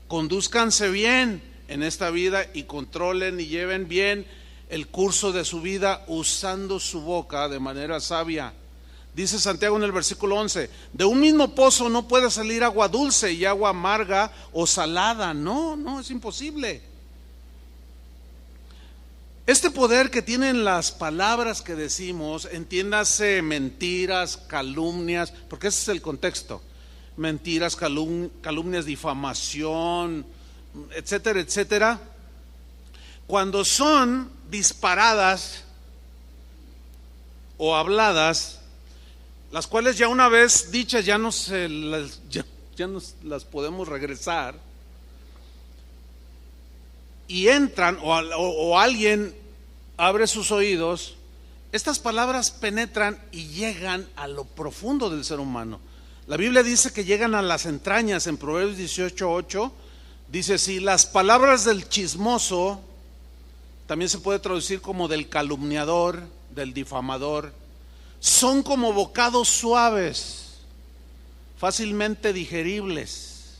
Speaker 1: Condúzcanse bien en esta vida y controlen y lleven bien el curso de su vida usando su boca de manera sabia. Dice Santiago en el versículo 11, de un mismo pozo no puede salir agua dulce y agua amarga o salada. No, es imposible. Este poder que tienen las palabras que decimos, entiéndase mentiras, calumnias, porque ese es el contexto. Mentiras, calumnias, difamación, etcétera, etcétera. Cuando son disparadas o habladas, las cuales ya una vez dichas ya no las podemos regresar, y entran o alguien abre sus oídos, estas palabras penetran y llegan a lo profundo del ser humano. La Biblia dice que llegan a las entrañas. En Proverbios 18:8 dice, si las palabras del chismoso, también se puede traducir como del calumniador, del difamador, son como bocados suaves, fácilmente digeribles,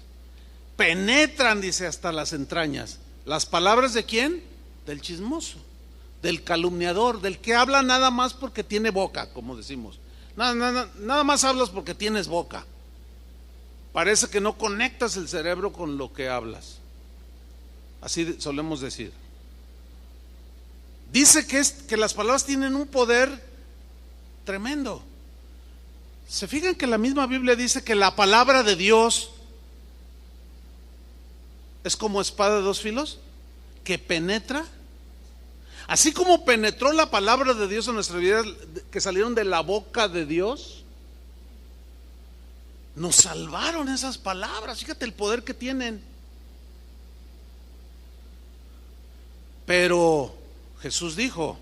Speaker 1: penetran, dice, hasta las entrañas. ¿Las palabras de quién? Del chismoso, del calumniador, del que habla nada más porque tiene boca, como decimos. Nada más hablas porque tienes boca. Parece que no conectas el cerebro con lo que hablas. Así solemos decir. Dice que las palabras tienen un poder tremendo. ¿Se fijan que la misma Biblia dice que la palabra de Dios es como espada de 2 filos? Que penetra. Así como penetró la palabra de Dios en nuestra vida, que salieron de la boca de Dios, nos salvaron esas palabras. Fíjate el poder que tienen. Pero Jesús dijo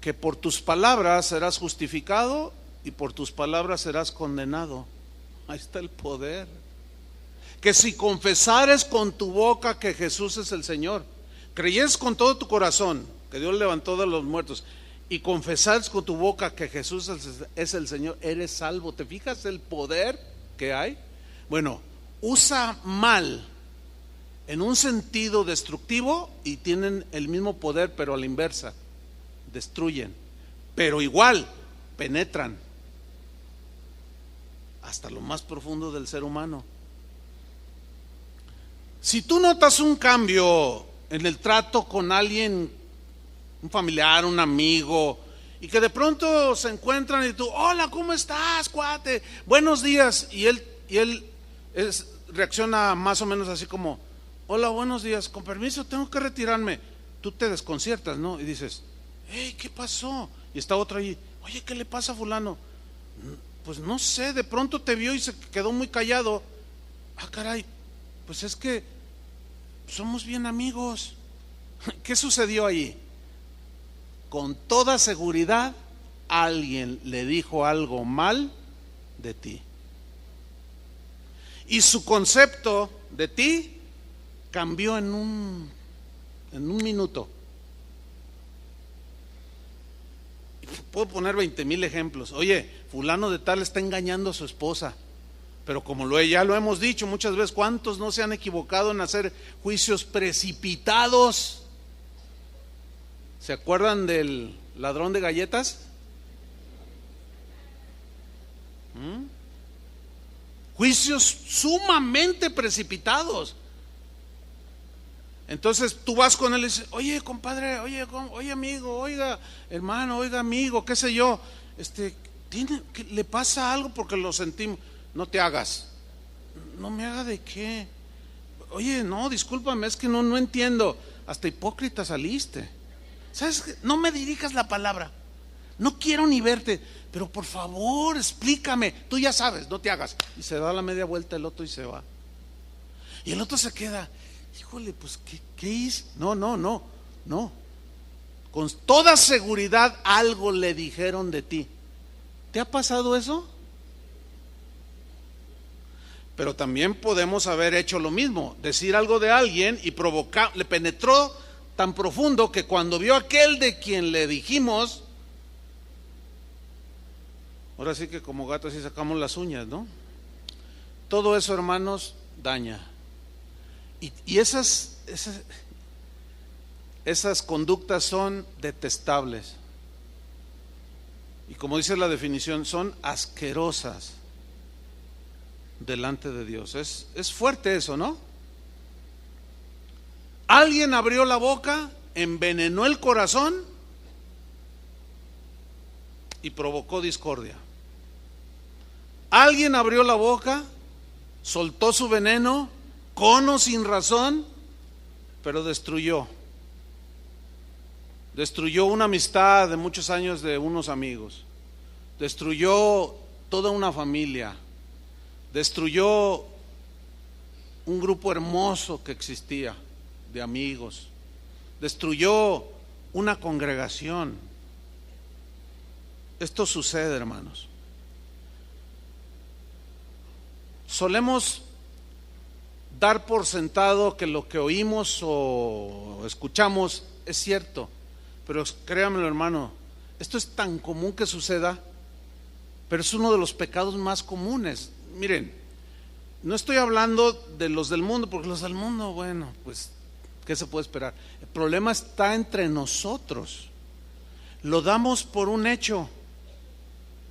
Speaker 1: que por tus palabras serás justificado y por tus palabras serás condenado. Ahí está el poder. Que si confesares con tu boca que Jesús es el Señor, creyeres con todo tu corazón que Dios levantó de los muertos y confesares con tu boca que Jesús es el Señor, eres salvo. ¿Te fijas el poder que hay? Bueno, usa mal en un sentido destructivo y tienen el mismo poder, pero a la inversa. Destruyen, pero igual penetran hasta lo más profundo del ser humano. Si tú notas un cambio en el trato con alguien, un familiar, un amigo, y que de pronto se encuentran y tú, hola, ¿cómo estás, cuate? Buenos días. Y él reacciona más o menos así como, hola, buenos días, con permiso, tengo que retirarme. Tú te desconciertas, ¿no? Y dices, hey, ¿qué pasó? Y está otro allí, oye, ¿qué le pasa a fulano? Pues no sé, de pronto te vio y se quedó muy callado. Ah, caray, pues es que somos bien amigos. ¿Qué sucedió ahí? Con toda seguridad alguien le dijo algo mal de ti. Y su concepto de ti cambió en un minuto. Puedo poner 20,000 ejemplos. Oye, fulano de tal está engañando a su esposa. Pero como ya lo hemos dicho muchas veces, ¿cuántos no se han equivocado en hacer juicios precipitados? ¿Se acuerdan del ladrón de galletas? Juicios sumamente precipitados. Entonces tú vas con él y dices, oye, compadre, oye amigo, oiga hermano, oiga amigo, qué sé yo, ¿le pasa algo? Porque lo sentimos. No te hagas. No me haga de qué. Oye, no, discúlpame, es que no entiendo. Hasta hipócrita saliste. ¿Sabes qué? No me dirijas la palabra. No quiero ni verte, pero por favor, explícame. Tú ya sabes, no te hagas. Y se da la media vuelta el otro y se va. Y el otro se queda, híjole, pues ¿qué hice? No. Con toda seguridad algo le dijeron de ti. ¿Te ha pasado eso? Pero también podemos haber hecho lo mismo, decir algo de alguien y provocar, le penetró tan profundo que cuando vio aquel de quien le dijimos, ahora sí que como gatos así sacamos las uñas, ¿no? Todo eso, hermanos, daña. Y esas conductas son detestables. Y como dice la definición, son asquerosas delante de Dios. Es fuerte eso, ¿no? Alguien abrió la boca, envenenó el corazón y provocó discordia. Alguien abrió la boca, soltó su veneno, con o sin razón, pero destruyó una amistad de muchos años de unos amigos, destruyó toda una familia, destruyó un grupo hermoso que existía de amigos, destruyó una congregación. Esto sucede, hermanos. Solemos dar por sentado que lo que oímos o escuchamos es cierto, pero créanmelo, hermano, esto es tan común que suceda, pero es uno de los pecados más comunes. Miren, no estoy hablando de los del mundo, porque los del mundo, bueno, pues, ¿qué se puede esperar? El problema está entre nosotros. Lo damos por un hecho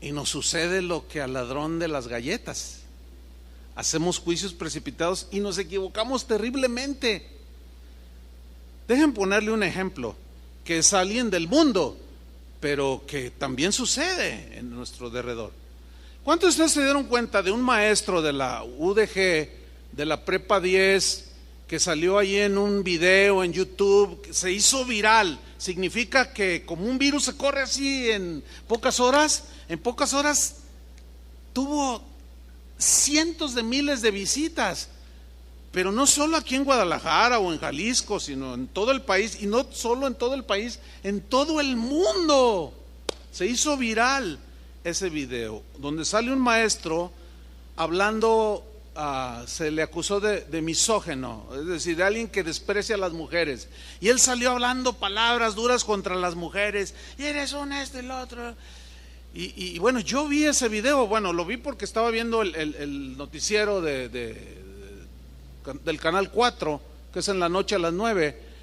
Speaker 1: y nos sucede lo que al ladrón de las galletas. Hacemos juicios precipitados y nos equivocamos terriblemente. Dejen ponerle un ejemplo que es alguien del mundo, pero que también sucede en nuestro derredor. ¿Cuántos de ustedes se dieron cuenta de un maestro de la UDG, de la Prepa 10, que salió ahí en un video en YouTube, que se hizo viral? Significa que como un virus se corre así en pocas horas tuvo cientos de miles de visitas, pero no solo aquí en Guadalajara o en Jalisco, sino en todo el país, y no solo en todo el país, en todo el mundo. Se hizo viral ese video, donde sale un maestro hablando, se le acusó de misógeno, es decir, de alguien que desprecia a las mujeres, y él salió hablando palabras duras contra las mujeres, y eres un esto y el otro. Y bueno, yo vi ese video, bueno, lo vi porque estaba viendo el noticiero de del Canal 4, que es en la noche a las 9.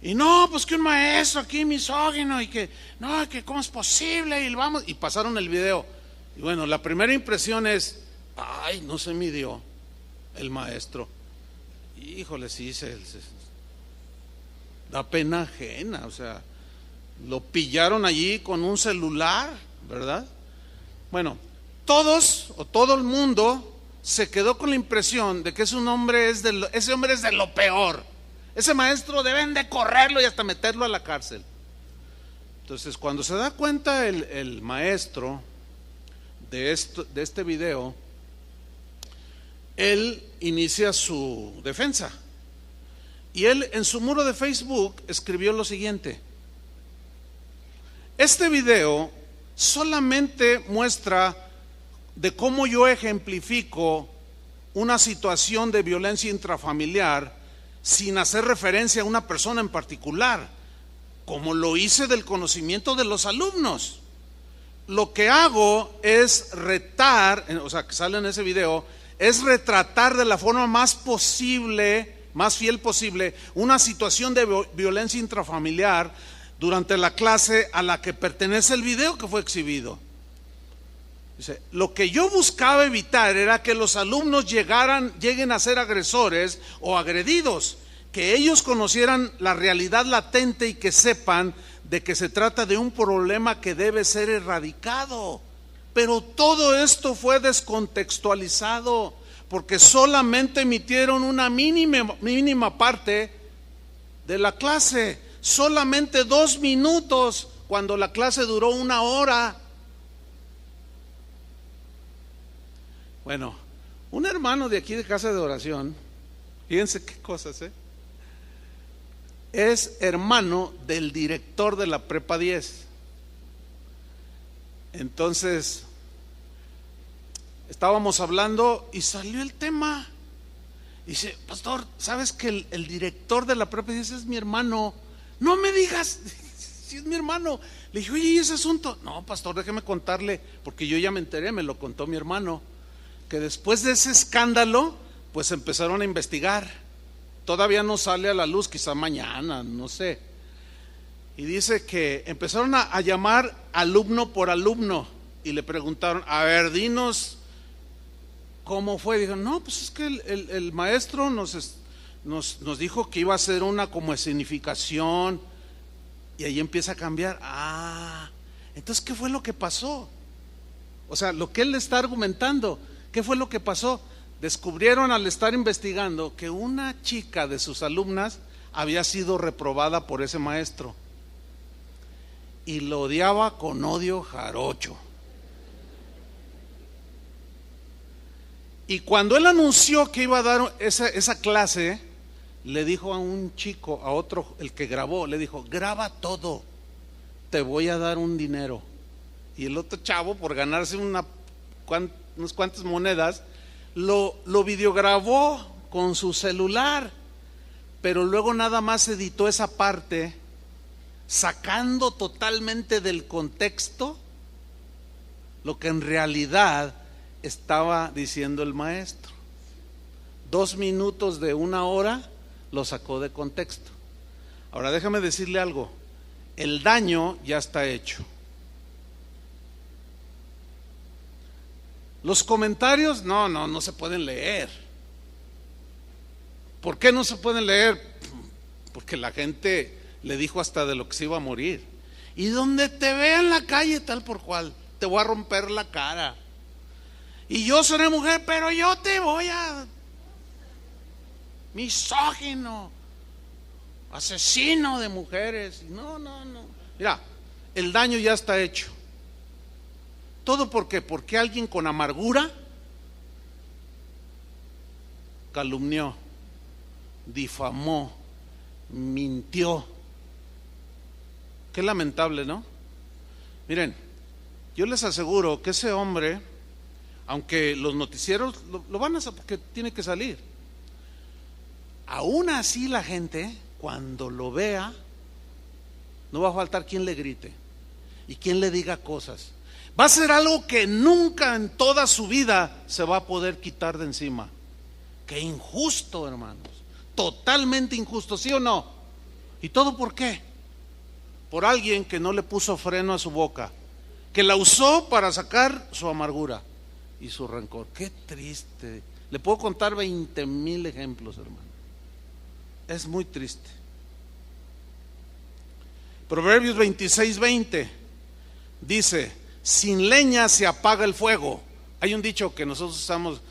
Speaker 1: Y no, pues que un maestro aquí misógino y que, no, que cómo es posible, y pasaron el video. Y bueno, la primera impresión es, ay, no se midió el maestro. Híjole, sí, da pena ajena, o sea, lo pillaron allí con un celular, ¿verdad? Bueno, todo el mundo se quedó con la impresión de que ese hombre es de lo peor. Ese maestro deben de correrlo y hasta meterlo a la cárcel. Entonces, cuando se da cuenta el maestro de este video, él inicia su defensa. Y él en su muro de Facebook escribió lo siguiente: este video solamente muestra de cómo yo ejemplifico una situación de violencia intrafamiliar sin hacer referencia a una persona en particular, como lo hice del conocimiento de los alumnos. Lo que hago es retar, o sea, que sale en ese video, es retratar de la forma más fiel posible, una situación de violencia intrafamiliar durante la clase a la que pertenece el video que fue exhibido. Dice, lo que yo buscaba evitar era que los alumnos lleguen a ser agresores o agredidos, que ellos conocieran la realidad latente y que sepan de que se trata de un problema que debe ser erradicado. Pero todo esto fue descontextualizado porque solamente emitieron una mínima parte de la clase, solamente 2 minutos cuando la clase duró 1 hora. Bueno, un hermano de aquí de Casa de Oración, fíjense qué cosas, es hermano del director de la Prepa 10. Entonces, estábamos hablando y salió el tema. Dice, pastor, ¿sabes que el director de la Prepa 10 es mi hermano? No me digas, si es mi hermano. Le dije, oye, ¿y ese asunto? No, pastor, déjeme contarle, porque yo ya me enteré, me lo contó mi hermano, que después de ese escándalo, pues empezaron a investigar. Todavía no sale a la luz, quizá mañana, no sé. Y dice que empezaron a llamar alumno por alumno y le preguntaron, a ver, dinos cómo fue. Dijeron, no, pues es que el maestro nos dijo que iba a hacer una como escenificación. Y ahí empieza a cambiar. Entonces, ¿qué fue lo que pasó? O sea, lo que él le está argumentando, ¿qué fue lo que pasó? Descubrieron al estar investigando que una chica de sus alumnas había sido reprobada por ese maestro y lo odiaba con odio jarocho. Y cuando él anunció que iba a dar esa clase, le dijo a un chico, a otro, el que grabó, le dijo, graba todo, te voy a dar un dinero. Y el otro chavo, por ganarse unas cuantas monedas, lo videograbó con su celular, pero luego nada más editó esa parte, sacando totalmente del contexto lo que en realidad estaba diciendo el maestro. 2 minutos de 1 hora lo sacó de contexto. Ahora déjame decirle algo, el daño ya está hecho. Los comentarios no se pueden leer. ¿Por qué no se pueden leer? Porque la gente le dijo hasta de lo que se iba a morir. Y donde te vea en la calle tal por cual, te voy a romper la cara. Y yo seré mujer, pero yo te voy a... misógino, asesino de mujeres. No. Mira, el daño ya está hecho. ¿Todo por qué? Porque alguien con amargura calumnió, difamó, mintió. Qué lamentable, ¿no? Miren, yo les aseguro que ese hombre, aunque los noticieros lo van a hacer porque tiene que salir, aún así la gente cuando lo vea no va a faltar quien le grite y quien le diga cosas. Va a ser algo que nunca en toda su vida se va a poder quitar de encima, Qué injusto, hermanos. Totalmente injusto, ¿sí o no? ¿Y todo por qué? Por alguien que no le puso freno a su boca, que la usó para sacar su amargura y su rencor. Qué triste. Le puedo contar 20,000 ejemplos, hermano. Es muy triste. Proverbios 26:20 dice: sin leña se apaga el fuego. Hay un dicho que nosotros usamos: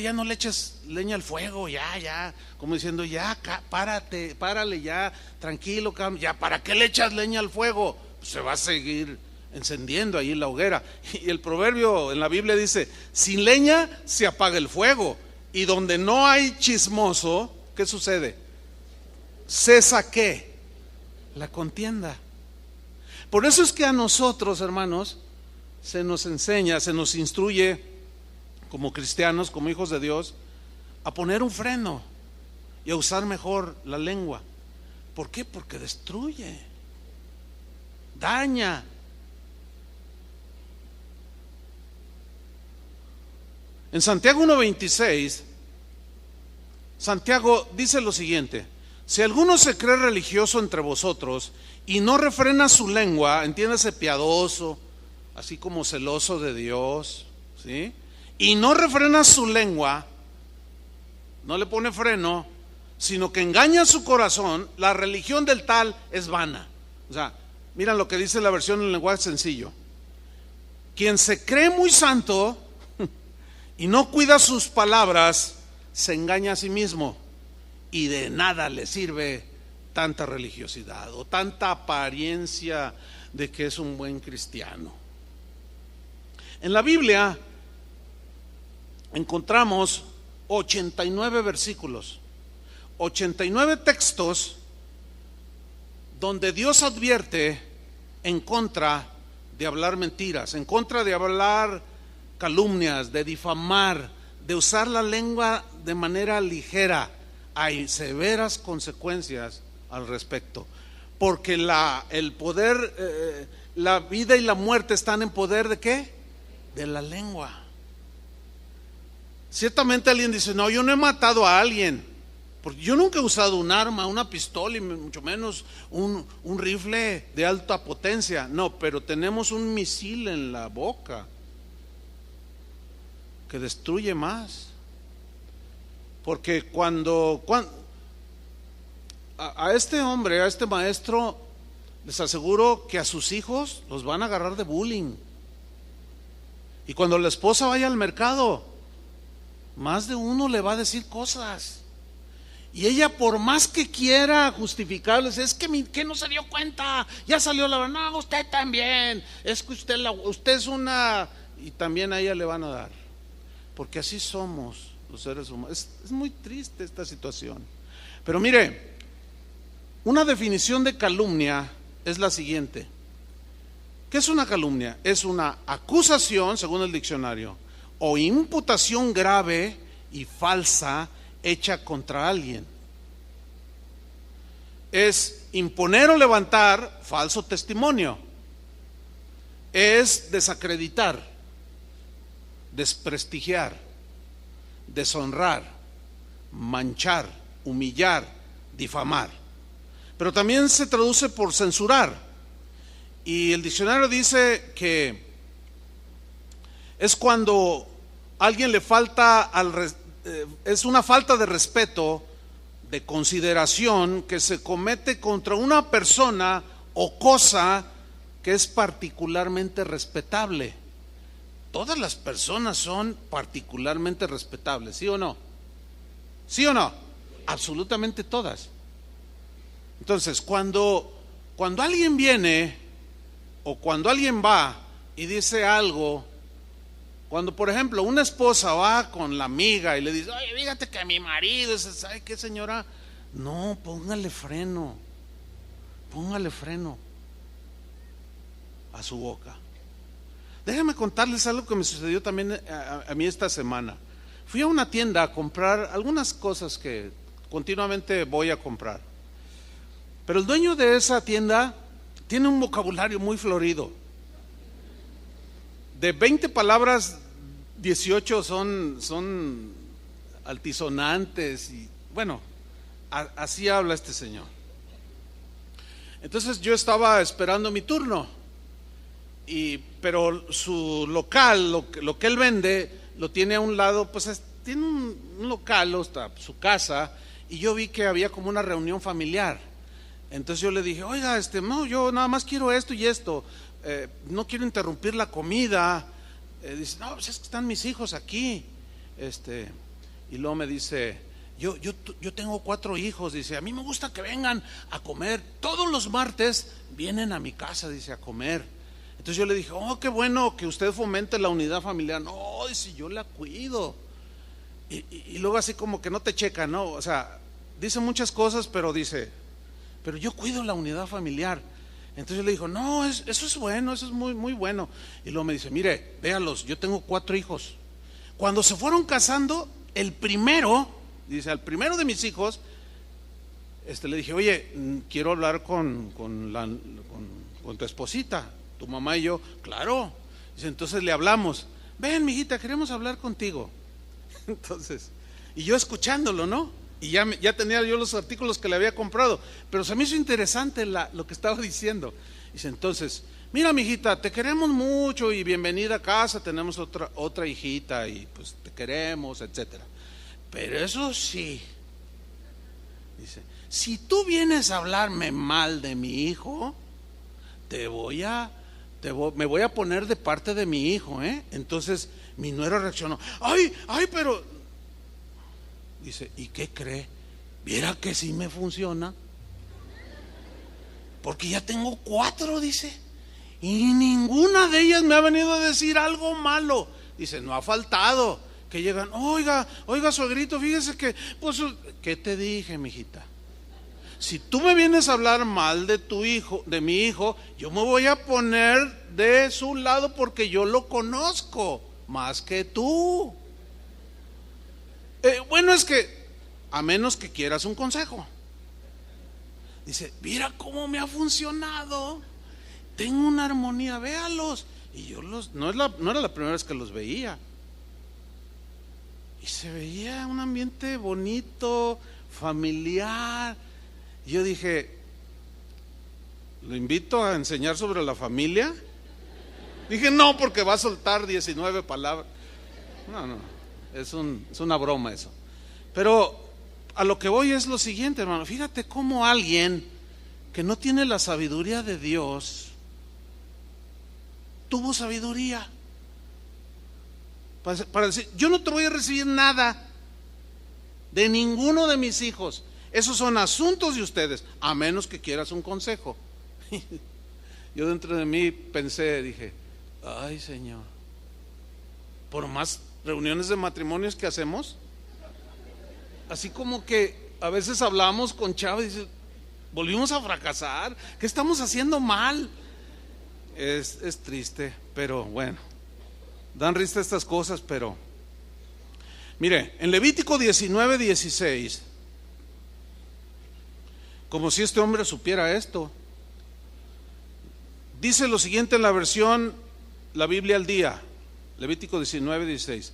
Speaker 1: ya no le eches leña al fuego, ya, como diciendo, ya, párale, ya, tranquilo, ya, ¿para qué le echas leña al fuego? Pues se va a seguir encendiendo ahí la hoguera. Y el proverbio en la Biblia dice: sin leña se apaga el fuego. Y donde no hay chismoso, ¿qué sucede? Cesa ¿qué? La contienda. Por eso es que a nosotros, hermanos, se nos enseña, se nos instruye como cristianos, como hijos de Dios, a poner un freno y a usar mejor la lengua. ¿Por qué? Porque destruye, daña. En Santiago 1:26, Santiago dice lo siguiente: si alguno se cree religioso entre vosotros y no refrena su lengua, entiéndase, piadoso, así como celoso de Dios, ¿sí? Y no refrena su lengua, no le pone freno, sino que engaña su corazón, la religión del tal es vana. O sea, miren lo que dice la versión en lenguaje sencillo: quien se cree muy santo y no cuida sus palabras, se engaña a sí mismo, y de nada le sirve tanta religiosidad o tanta apariencia de que es un buen cristiano. En la Biblia encontramos 89 versículos, 89 textos donde Dios advierte en contra de hablar mentiras, en contra de hablar calumnias, de difamar, de usar la lengua de manera ligera. Hay severas consecuencias al respecto, porque el poder, la vida y la muerte están en poder ¿de qué? De la lengua. Ciertamente alguien dice: no, yo no he matado a alguien, porque yo nunca he usado un arma, una pistola, y mucho menos un rifle de alta potencia. No, pero tenemos un misil en la boca que destruye más. Porque cuando a este hombre, a este maestro, les aseguro que a sus hijos los van a agarrar de bullying. Y cuando la esposa vaya al mercado, más de uno le va a decir cosas. Y ella, por más que quiera justificarles, es que no se dio cuenta, ya salió la verdad. No, usted también, es que usted es una... Y también a ella le van a dar, porque así somos los seres humanos. Es muy triste esta situación. Pero mire, una definición de calumnia es la siguiente. ¿Qué es una calumnia? Es una acusación, según el diccionario, o imputación grave y falsa hecha contra alguien. Es imponer o levantar falso testimonio. Es desacreditar, desprestigiar, deshonrar, manchar, humillar, difamar. Pero también se traduce por censurar. Y el diccionario dice que es cuando alguien le falta es una falta de respeto, de consideración que se comete contra una persona o cosa que es particularmente respetable. Todas las personas son particularmente respetables, ¿sí o no? ¿Sí o no? Absolutamente todas. Entonces, cuando alguien viene o cuando alguien va y dice algo, cuando por ejemplo una esposa va con la amiga y le dice: oye, fíjate que mi marido, ¿sabe qué, señora? No, póngale freno a su boca. Déjenme contarles algo que me sucedió también a mí esta semana. Fui a una tienda a comprar algunas cosas que continuamente voy a comprar, pero el dueño de esa tienda tiene un vocabulario muy florido. De 20 palabras, 18 son altisonantes y bueno, así habla este señor. Entonces yo estaba esperando mi turno, pero su local, lo que él vende, lo tiene a un lado, pues tiene un local, está su casa, y yo vi que había como una reunión familiar. Entonces yo le dije, oiga, no, yo nada más quiero esto y esto, no quiero interrumpir la comida. Dice, no, pues es que están mis hijos aquí. Y luego me dice, yo tengo 4 hijos, dice, a mí me gusta que vengan a comer, todos los martes vienen a mi casa, dice, a comer. Entonces yo le dije, oh, qué bueno que usted fomente la unidad familiar. No, dice, yo la cuido. Y luego así como que no te checa, ¿no? O sea, dice muchas cosas, pero dice, pero yo cuido la unidad familiar. Entonces yo le digo, no, eso es bueno, eso es muy, muy bueno. Y luego me dice, mire, véalos, yo tengo 4 hijos. Cuando se fueron casando, el primero, dice, al primero de mis hijos, le dije, oye, quiero hablar con tu esposita, tu mamá y yo. Claro. Dice, entonces le hablamos, ven, mijita, queremos hablar contigo. Entonces, y yo escuchándolo, ¿no? Y ya tenía yo los artículos que le había comprado, pero se me hizo interesante lo que estaba diciendo. Dice, entonces, mira, mijita, te queremos mucho y bienvenida a casa, tenemos otra hijita y pues te queremos, etcétera. Pero eso sí, dice, si tú vienes a hablarme mal de mi hijo, me voy a poner de parte de mi hijo, ¿eh? Entonces mi nuera reaccionó, ay, pero dice, ¿y qué cree? ¿Viera que sí me funciona? Porque ya tengo 4, dice, y ninguna de ellas me ha venido a decir algo malo. Dice, no ha faltado que llegan, oiga, suegrito, fíjese que, pues, ¿qué te dije, mijita? Si tú me vienes a hablar mal de tu hijo, de mi hijo, yo me voy a poner de su lado porque yo lo conozco más que tú. Bueno, es que a menos que quieras un consejo. Dice, mira cómo me ha funcionado. Tengo una armonía, véalos. Y yo no era la primera vez que los veía. Y se veía un ambiente bonito, familiar. Y yo dije, ¿lo invito a enseñar sobre la familia? Dije, no, porque va a soltar 19 palabras. No, es una broma eso. Pero a lo que voy es lo siguiente, hermano. Fíjate cómo alguien que no tiene la sabiduría de Dios tuvo sabiduría para decir, yo no te voy a recibir nada de ninguno de mis hijos. Esos son asuntos de ustedes, a menos que quieras un consejo. Yo dentro de mí pensé, dije, ay, Señor, por más reuniones de matrimonios que hacemos, así como que a veces hablamos con Chava y dice, volvimos a fracasar, ¿qué estamos haciendo mal? Es triste, pero bueno, dan risa estas cosas, pero mire, en Levítico 19:16, como si este hombre supiera esto, dice lo siguiente en la versión, la Biblia al día, Levítico 19:16,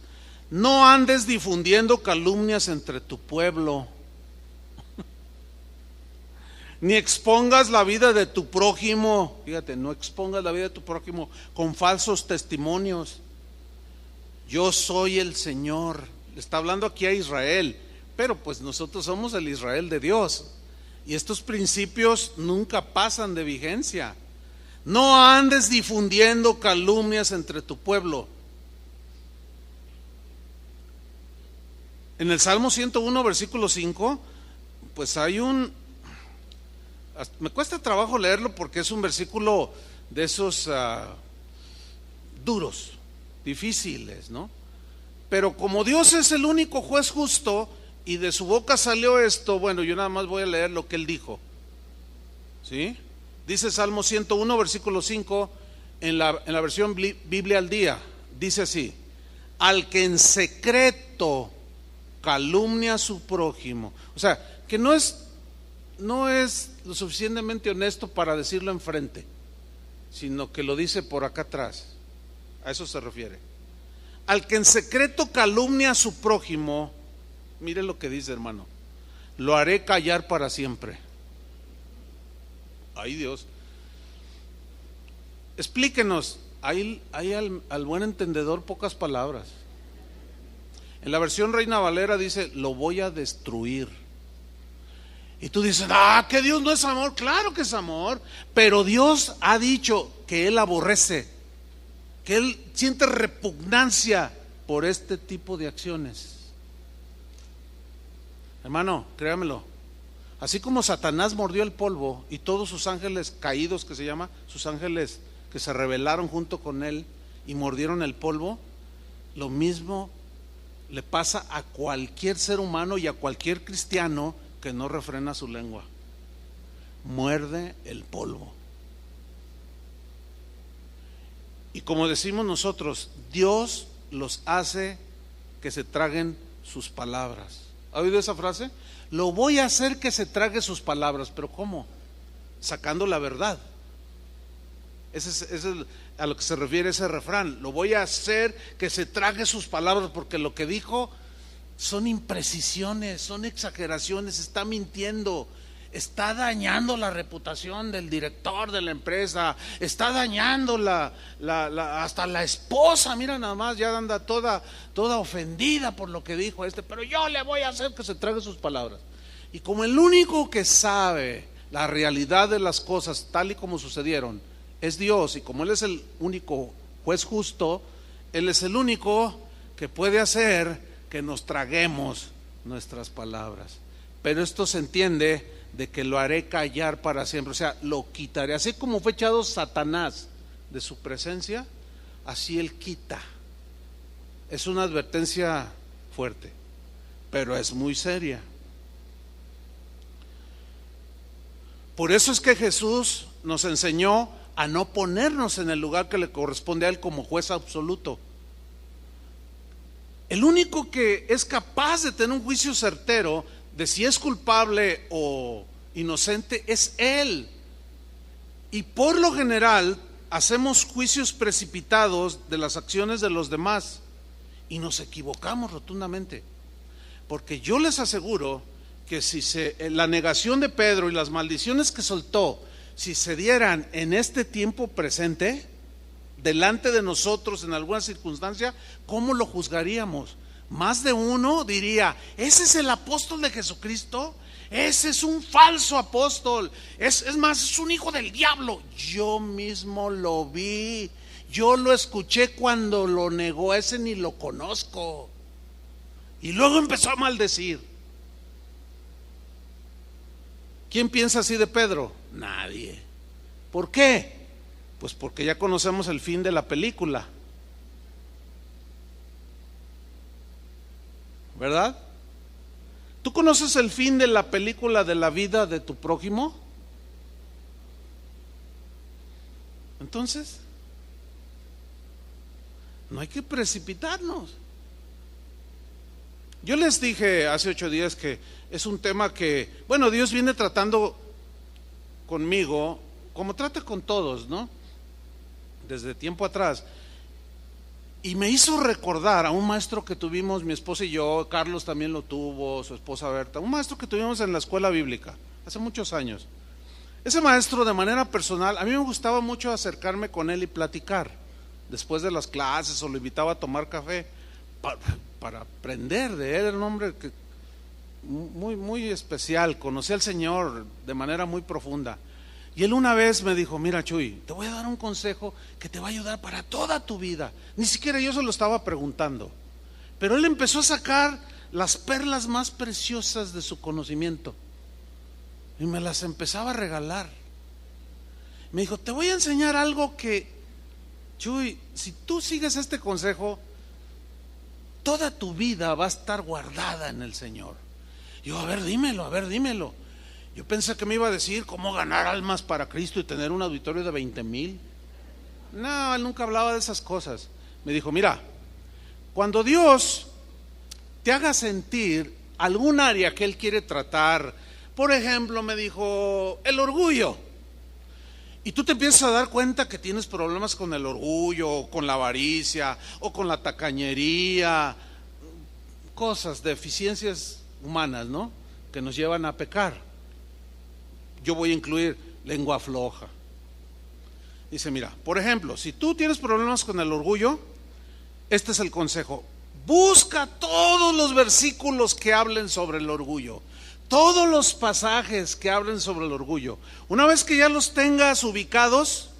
Speaker 1: no andes difundiendo calumnias entre tu pueblo, ni expongas la vida de tu prójimo, fíjate, no expongas la vida de tu prójimo con falsos testimonios. Yo soy el Señor. Le está hablando aquí a Israel, pero pues nosotros somos el Israel de Dios. Y estos principios nunca pasan de vigencia. No andes difundiendo calumnias entre tu pueblo. En el Salmo 101, versículo 5, pues hay me cuesta trabajo leerlo porque es un versículo de esos duros, difíciles, ¿no? Pero como Dios es el único juez justo y de su boca salió esto, bueno, yo nada más voy a leer lo que él dijo. ¿Sí? Dice Salmo 101, versículo 5, en la versión Biblia al día, dice así: al que en secreto calumnia a su prójimo. O sea, que no es lo suficientemente honesto para decirlo enfrente, sino que lo dice por acá atrás. A eso se refiere. Al que en secreto calumnia a su prójimo Mire lo que dice, hermano. Lo haré callar para siempre. Ay, Dios. Explíquenos. Hay al buen entendedor pocas palabras. En la versión Reina Valera dice: lo voy a destruir. Y tú dices: que Dios no es amor. Claro que es amor, pero Dios ha dicho que Él aborrece, que Él siente repugnancia por este tipo de acciones. Hermano, créamelo, así como Satanás mordió el polvo y todos sus ángeles caídos, que se llama, sus ángeles que se rebelaron junto con él y mordieron el polvo, lo mismo le pasa a cualquier ser humano y a cualquier cristiano que no refrena su lengua. Muerde el polvo. Y como decimos nosotros, Dios los hace que se traguen sus palabras. ¿Ha oído esa frase? Lo voy a hacer que se trague sus palabras. ¿Pero cómo? Sacando la verdad. Ese es a lo que se refiere ese refrán. Lo voy a hacer que se trague sus palabras, porque lo que dijo son imprecisiones, son exageraciones, está mintiendo, está dañando la reputación del director de la empresa, está dañando hasta la esposa. Mira nada más, ya anda toda ofendida por lo que dijo pero yo le voy a hacer que se trague sus palabras. Y como el único que sabe la realidad de las cosas tal y como sucedieron es Dios, y como Él es el único juez justo, Él es el único que puede hacer que nos traguemos nuestras palabras. Pero esto se entiende de que lo haré callar para siempre, o sea, lo quitaré. Así como fue echado Satanás de su presencia, así Él quita. Es una advertencia fuerte, pero es muy seria. Por eso es que Jesús nos enseñó a no ponernos en el lugar que le corresponde a Él como juez absoluto. El único que es capaz de tener un juicio certero de si es culpable o inocente es Él. Y por lo general hacemos juicios precipitados de las acciones de los demás y nos equivocamos rotundamente. Porque yo les aseguro que si la negación de Pedro y las maldiciones que soltó, si se dieran en este tiempo presente, delante de nosotros en alguna circunstancia, ¿cómo lo juzgaríamos? Más de uno diría: ese es el apóstol de Jesucristo, ese es un falso apóstol, es más, es un hijo del diablo. Yo mismo lo vi, yo lo escuché cuando lo negó, ese ni lo conozco. Y luego empezó a maldecir. ¿Quién piensa así de Pedro? Nadie. ¿Por qué? Pues porque ya conocemos el fin de la película, ¿verdad? ¿Tú conoces el fin de la película de la vida de tu prójimo? Entonces, no hay que precipitarnos. Yo les dije hace 8 días que es un tema que, bueno, Dios viene tratando conmigo como trata con todos, ¿no? Desde tiempo atrás. Y me hizo recordar a un maestro que tuvimos, mi esposa y yo, Carlos también lo tuvo, su esposa Berta, un maestro que tuvimos en la escuela bíblica hace muchos años. Ese maestro, de manera personal, a mí me gustaba mucho acercarme con él y platicar después de las clases, o lo invitaba a tomar café para aprender de él. Era un hombre que muy especial, conocía al Señor de manera muy profunda. Y él una vez me dijo: mira, Chuy, te voy a dar un consejo que te va a ayudar para toda tu vida. Ni siquiera yo se lo estaba preguntando, pero él empezó a sacar las perlas más preciosas de su conocimiento y me las empezaba a regalar. Me dijo: te voy a enseñar algo que, Chuy, si tú sigues este consejo, toda tu vida va a estar guardada en el Señor. Yo: a ver, dímelo. Yo pensé que me iba a decir cómo ganar almas para Cristo y tener un auditorio de 20,000. No, él nunca hablaba de esas cosas. Me dijo: mira, cuando Dios te haga sentir algún área que Él quiere tratar, por ejemplo, me dijo, el orgullo, y tú te empiezas a dar cuenta que tienes problemas con el orgullo, o con la avaricia, o con la tacañería, cosas, deficiencias humanas, ¿no?, que nos llevan a pecar. Yo voy a incluir lengua floja. Dice, mira, por ejemplo, si tú tienes problemas con el orgullo, este es el consejo: busca todos los versículos que hablen sobre el orgullo, todos los pasajes que hablen sobre el orgullo. Una vez que ya los tengas ubicados,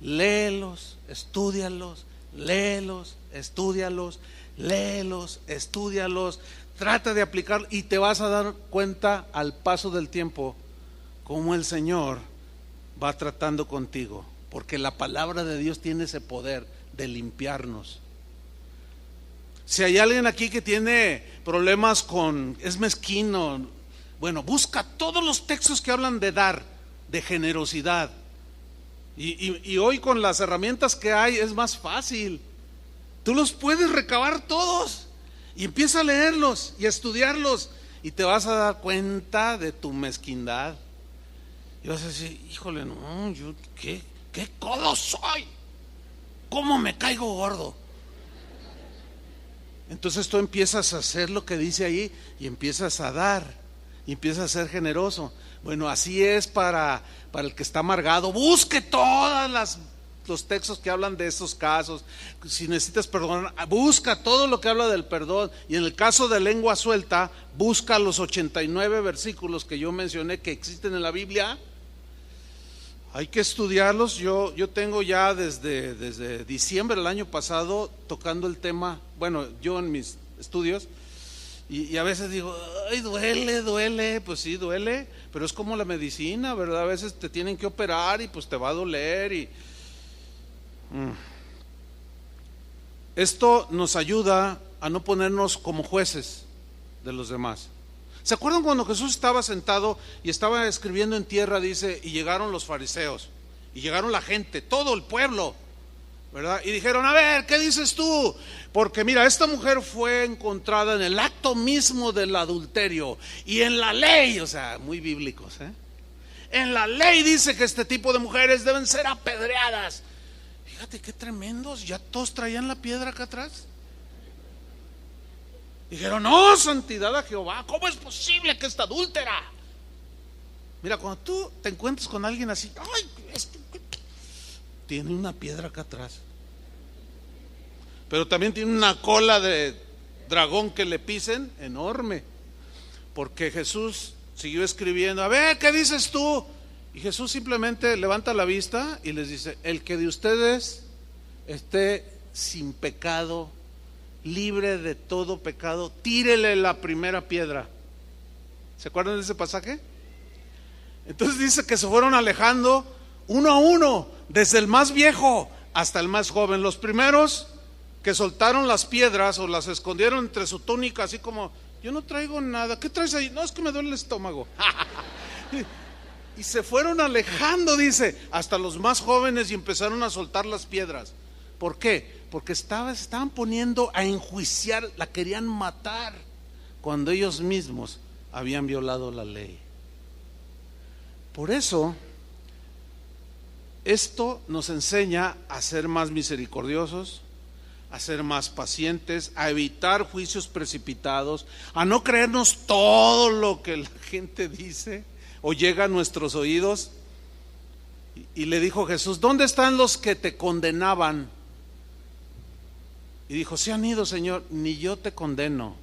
Speaker 1: léelos, estúdialos, léelos, estúdialos, léelos, estúdialos, trata de aplicar y te vas a dar cuenta al paso del tiempo cómo el Señor va tratando contigo, porque la palabra de Dios tiene ese poder de limpiarnos. Si hay alguien aquí que tiene problemas es mezquino, bueno, busca todos los textos que hablan de dar, de generosidad. Y hoy con las herramientas que hay es más fácil. Tú los puedes recabar todos y empieza a leerlos y a estudiarlos y te vas a dar cuenta de tu mezquindad. Y vas a decir, híjole, no, yo qué codo soy, cómo me caigo gordo. Entonces tú empiezas a hacer lo que dice ahí y empiezas a dar y empiezas a ser generoso. Bueno, así es para el que está amargado. Busque todos los textos que hablan de estos casos. Si necesitas perdonar, busca todo lo que habla del perdón. Y en el caso de lengua suelta, busca los 89 versículos que yo mencioné que existen en la Biblia. Hay que estudiarlos. Yo tengo ya desde diciembre del año pasado tocando el tema, bueno, yo en mis estudios, y a veces digo, ay, duele, pues sí, duele, pero es como la medicina, ¿verdad? A veces te tienen que operar y pues te va a doler Esto nos ayuda a no ponernos como jueces de los demás. ¿Se acuerdan cuando Jesús estaba sentado y estaba escribiendo en tierra? Dice, y llegaron los fariseos, y llegaron la gente, todo el pueblo, ¿verdad? Y dijeron, a ver, ¿qué dices tú? Porque mira, esta mujer fue encontrada en el acto mismo del adulterio, y en la ley, o sea, muy bíblicos, en la ley dice que este tipo de mujeres deben ser apedreadas. Fíjate qué tremendos, ya todos traían la piedra acá atrás. Dijeron, no, santidad a Jehová, ¿cómo es posible que esta adúltera? Mira, cuando tú te encuentras con alguien así, ay, tiene una piedra acá atrás, pero también tiene una cola de dragón que le pisen enorme, porque Jesús siguió escribiendo, a ver, ¿qué dices tú? Y Jesús simplemente levanta la vista y les dice, el que de ustedes esté sin pecado, libre de todo pecado, tírele la primera piedra. ¿Se acuerdan de ese pasaje? Entonces dice que se fueron alejando uno a uno, desde el más viejo hasta el más joven. Los primeros que soltaron las piedras o las escondieron entre su túnica, así como, yo no traigo nada, ¿qué traes ahí? No, es que me duele el estómago. Y se fueron alejando, dice, hasta los más jóvenes, y empezaron a soltar las piedras. ¿Por qué? Porque estaban poniendo a enjuiciar, la querían matar, cuando ellos mismos habían violado la ley. Por eso, esto nos enseña a ser más misericordiosos, a ser más pacientes, a evitar juicios precipitados, a no creernos todo lo que la gente dice o llega a nuestros oídos. Y le dijo Jesús, ¿dónde están los que te condenaban? Y dijo, se han ido, Señor, ni yo te condeno,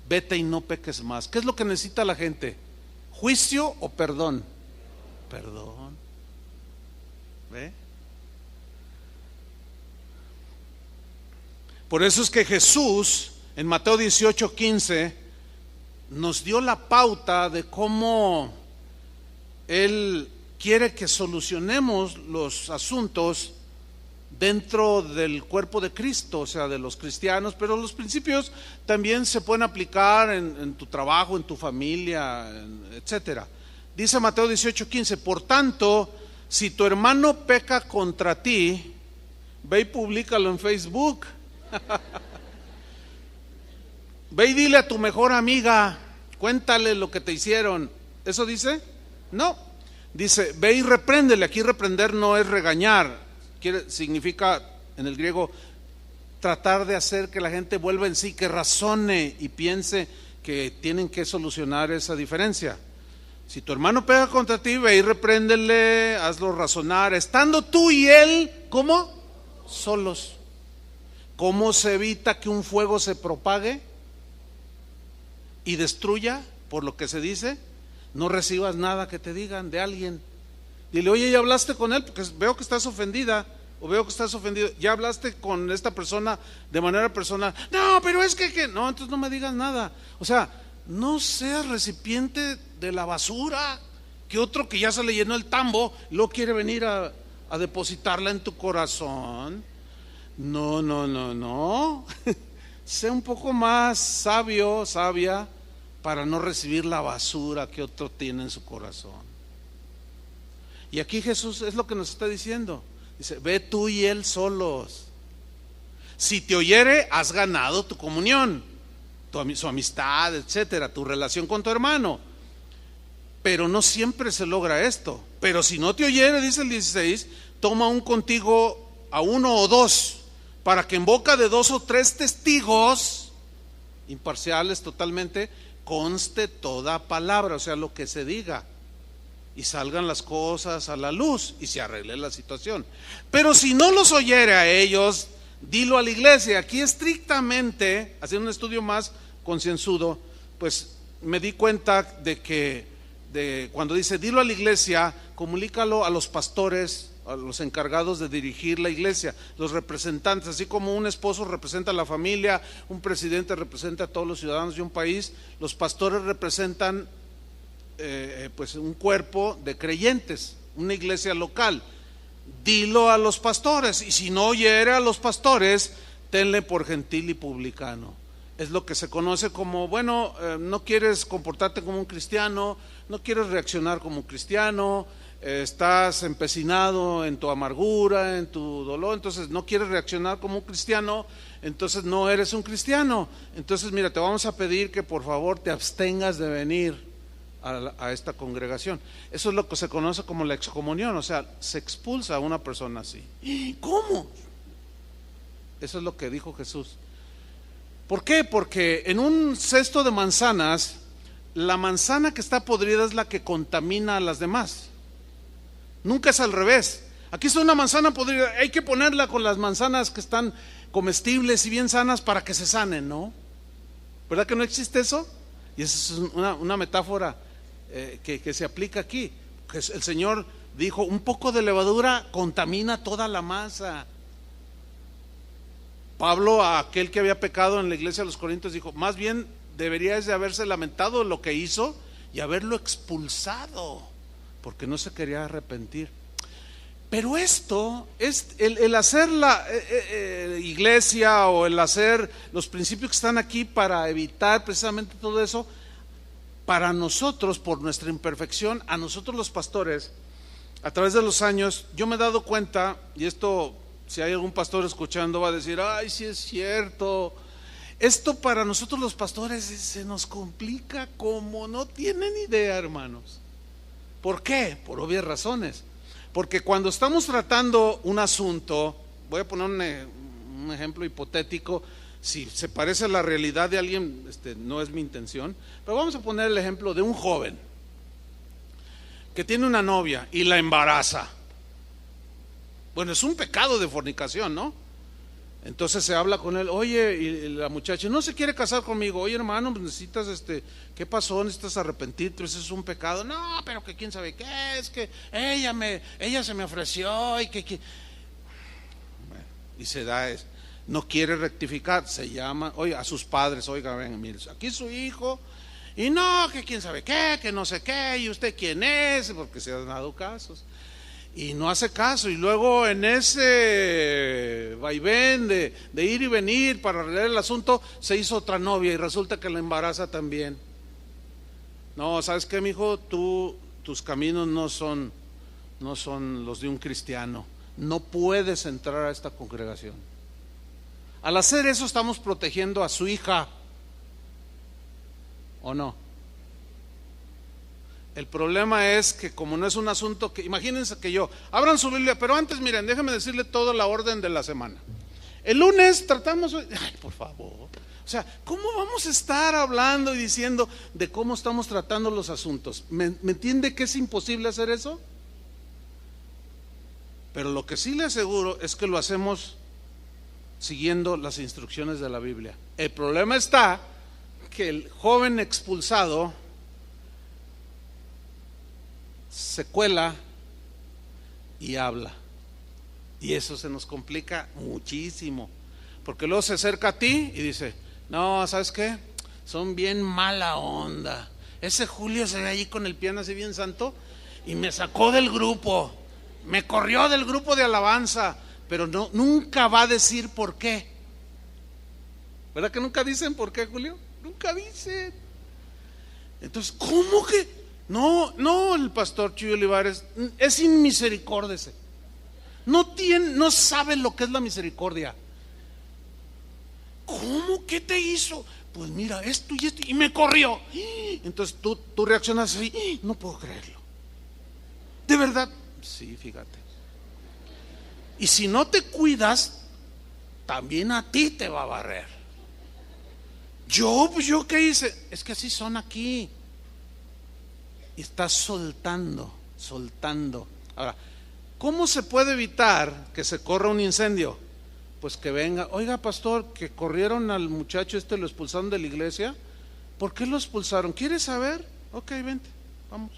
Speaker 1: vete y no peques más. ¿Qué es lo que necesita la gente? ¿Juicio o perdón? Perdón. ¿Ve? Por eso es que Jesús en Mateo 18:15 nos dio la pauta de cómo Él quiere que solucionemos los asuntos dentro del cuerpo de Cristo, o sea, de los cristianos, pero los principios también se pueden aplicar en tu trabajo, en tu familia, etcétera. Dice Mateo 18:15, por tanto, si tu hermano peca contra ti, ve y públicalo en Facebook. Ve y dile a tu mejor amiga, cuéntale lo que te hicieron. ¿Eso dice? No. Dice, ve y repréndele. Aquí reprender no es regañar. Significa en el griego tratar de hacer que la gente vuelva en sí, que razone y piense que tienen que solucionar esa diferencia. Si tu hermano pega contra ti, ve y repréndele, hazlo razonar, estando tú y él, ¿cómo? Solos. ¿Cómo se evita que un fuego se propague y destruya? Por lo que se dice, no recibas nada que te digan de alguien. Dile, oye, ¿ya hablaste con él? Porque veo que estás ofendida, o veo que estás ofendido. ¿Ya hablaste con esta persona de manera personal? No, pero es que no, entonces no me digas nada. O sea, no seas recipiente de la basura que otro que ya se le llenó el tambo luego quiere venir a depositarla en tu corazón. No. Sé un poco más sabio, sabia, para no recibir la basura que otro tiene en su corazón. Y aquí Jesús es lo que nos está diciendo. Dice, ve tú y él solos. Si te oyere, has ganado tu comunión, su amistad, etcétera, tu relación con tu hermano. Pero no siempre se logra esto. Pero si no te oyere, dice el 16, toma un contigo a uno o dos, para que en boca de 2 o 3 testigos, imparciales totalmente, conste toda palabra, o sea, lo que se diga, y salgan las cosas a la luz y se arregle la situación. Pero si no los oyere a ellos, dilo a la iglesia. Aquí estrictamente, haciendo un estudio más concienzudo, pues me di cuenta de que cuando dice dilo a la iglesia, comunícalo a los pastores, a los encargados de dirigir la iglesia, los representantes, así como un esposo representa a la familia, un presidente representa a todos los ciudadanos de un país, los pastores representan pues un cuerpo de creyentes, una iglesia local. Dilo a los pastores, y si no oyere a los pastores, tenle por gentil y publicano. Es lo que se conoce como, bueno, no quieres comportarte como un cristiano, no quieres reaccionar como un cristiano, estás empecinado en tu amargura, en tu dolor, entonces no quieres reaccionar como un cristiano, entonces no eres un cristiano. Entonces mira, te vamos a pedir que por favor te abstengas de venir a esta congregación. Eso es lo que se conoce como la excomunión, o sea, se expulsa a una persona así. ¿Cómo? Eso es lo que dijo Jesús. ¿Por qué? Porque en un cesto de manzanas, la manzana que está podrida es la que contamina a las demás. Nunca es al revés. Aquí está una manzana podrida, hay que ponerla con las manzanas que están comestibles y bien sanas para que se sanen, ¿no? ¿Verdad que no existe eso? Y esa es una metáfora que se aplica aquí. Que el Señor dijo, un poco de levadura contamina toda la masa. Pablo, a aquel que había pecado en la iglesia de los Corintios, dijo, más bien deberías de haberse lamentado de lo que hizo y haberlo expulsado, porque no se quería arrepentir. Pero esto es el hacer la iglesia, o el hacer los principios que están aquí para evitar precisamente todo eso. Para nosotros, por nuestra imperfección, a nosotros los pastores, a través de los años, yo me he dado cuenta, y esto, si hay algún pastor escuchando, va a decir, ay, sí es cierto. Esto para nosotros los pastores se nos complica como no tienen idea, hermanos. ¿Por qué? Por obvias razones. Porque cuando estamos tratando un asunto, voy a poner un ejemplo hipotético, si se parece a la realidad de alguien, no es mi intención, pero vamos a poner el ejemplo de un joven que tiene una novia y la embaraza. Bueno, es un pecado de fornicación, ¿no? Entonces se habla con él, oye, y la muchacha no se quiere casar conmigo. Oye, hermano, pues necesitas, ¿qué pasó? Necesitas arrepentirte, eso es un pecado. No, pero que quién sabe qué, es que ella se me ofreció y que bueno, y se da eso. No quiere rectificar, se llama, oye, a sus padres, oiga, ven, mire, aquí su hijo, y no, que quién sabe qué, que no sé qué, y usted quién es, porque se han dado casos. Y no hace caso, y luego en ese vaivén de ir y venir para arreglar el asunto, se hizo otra novia y resulta que la embaraza también. No, ¿sabes qué, mijo? Tus caminos no son los de un cristiano. No puedes entrar a esta congregación. Al hacer eso estamos protegiendo a su hija, ¿o no? El problema es que como no es un asunto que, imagínense que abran su Biblia, pero antes miren, déjenme decirle toda la orden de la semana. El lunes tratamos, ay, por favor. O sea, ¿cómo vamos a estar hablando y diciendo de cómo estamos tratando los asuntos? ¿Me entiende que es imposible hacer eso? Pero lo que sí le aseguro es que lo hacemos siguiendo las instrucciones de la Biblia. El problema está que el joven expulsado se cuela y habla. Y eso se nos complica muchísimo, porque luego se acerca a ti y dice: no, ¿sabes qué? Son bien mala onda. Ese Julio se ve allí con el piano así bien santo y me sacó del grupo, me corrió del grupo de alabanza, pero no, nunca va a decir por qué. ¿Verdad que nunca dicen por qué, Julio? Nunca dicen. Entonces, ¿cómo que? No, el pastor Chuy Olivares es inmisericordia. No sabe lo que es la misericordia. ¿Cómo? ¿Qué te hizo? Pues mira, esto y esto, y me corrió. Entonces tú reaccionas así: no puedo creerlo. ¿De verdad? Sí, fíjate. Y si no te cuidas, también a ti te va a barrer. ¿Yo qué hice? Es que así son aquí. Y estás soltando. Ahora, ¿cómo se puede evitar que se corra un incendio? Pues que venga: oiga, pastor, que corrieron al muchacho lo expulsaron de la iglesia. ¿Por qué lo expulsaron? ¿Quieres saber? Ok, vente, vamos.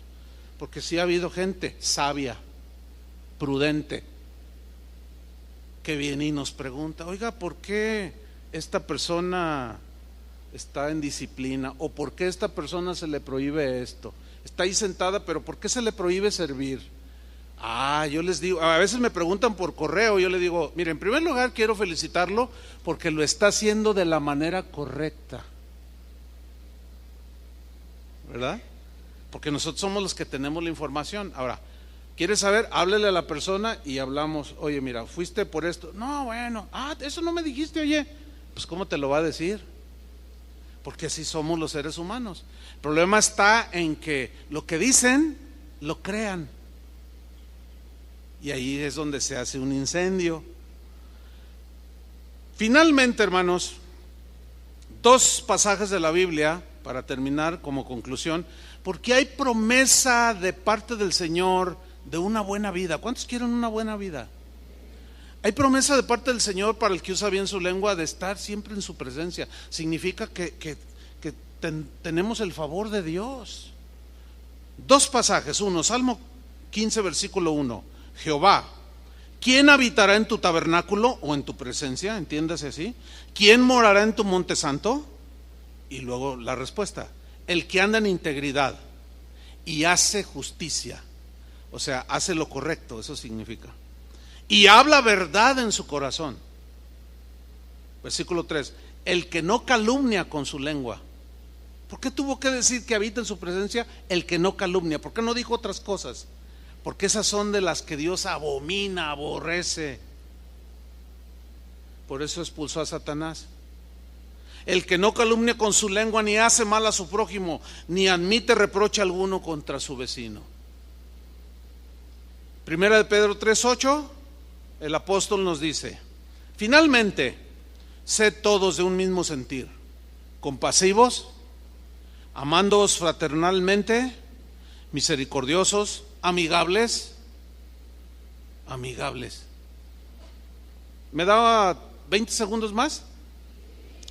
Speaker 1: Porque sí ha habido gente sabia, prudente, que viene y nos pregunta: oiga, ¿por qué esta persona está en disciplina? ¿O por qué a esta persona se le prohíbe esto? Está ahí sentada, pero ¿por qué se le prohíbe servir? Yo les digo, a veces me preguntan por correo, yo le digo: mire, en primer lugar quiero felicitarlo porque lo está haciendo de la manera correcta, ¿verdad? Porque nosotros somos los que tenemos la información. Ahora, ¿quieres saber? Háblele a la persona y hablamos: oye, mira, fuiste por esto. No, bueno, eso no me dijiste, oye. Pues ¿cómo te lo va a decir? Porque así somos los seres humanos. El problema está en que lo que dicen, lo crean. Y ahí es donde se hace un incendio. Finalmente, hermanos, 2 pasajes de la Biblia para terminar como conclusión, porque hay promesa de parte del Señor de una buena vida. ¿Cuántos quieren una buena vida? Hay promesa de parte del Señor para el que usa bien su lengua de estar siempre en su presencia. Significa que tenemos el favor de Dios. 2 pasajes. Uno, Salmo 15, versículo 1. Jehová, ¿quién habitará en tu tabernáculo o en tu presencia? Entiéndase así. ¿Quién morará en tu monte santo? Y luego la respuesta: el que anda en integridad y hace justicia. O sea, hace lo correcto, eso significa. Y habla verdad en su corazón. Versículo 3. El que no calumnia con su lengua. ¿Por qué tuvo que decir que habita en su presencia el que no calumnia? ¿Por qué no dijo otras cosas? Porque esas son de las que Dios abomina, aborrece. Por eso expulsó a Satanás. El que no calumnia con su lengua, ni hace mal a su prójimo, ni admite reproche alguno contra su vecino. Primera de Pedro 3:8, el apóstol nos dice: finalmente, sed todos de un mismo sentir, compasivos, amándoos fraternalmente, misericordiosos, amigables. ¿Me daba 20 segundos más?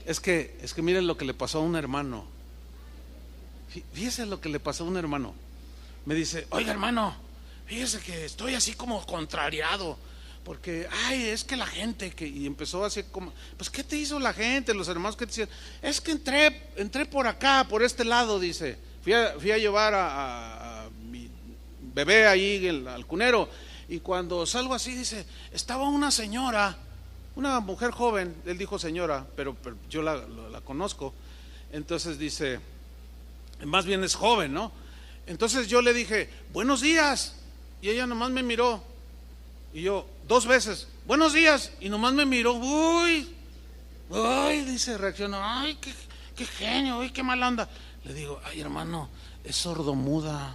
Speaker 1: Es que miren lo que le pasó a un hermano. Fíjese lo que le pasó a un hermano. Me dice: oiga, hermano, fíjese que estoy así como contrariado, porque es que la gente y empezó así como: pues ¿qué te hizo la gente? Los hermanos que te decían: es que entré por acá, por este lado, dice. Fui a llevar a mi bebé ahí al cunero, y cuando salgo así, dice, estaba una señora, una mujer joven. Él dijo señora, pero yo la conozco. Entonces dice, más bien es joven, ¿no? Entonces yo le dije: buenos días. Y ella nomás me miró. Y yo 2 veces: buenos días. Y nomás me miró. Uy, dice, reaccionó: ay, qué genio, uy, qué mala onda. Le digo: ay, hermano, es sordomuda.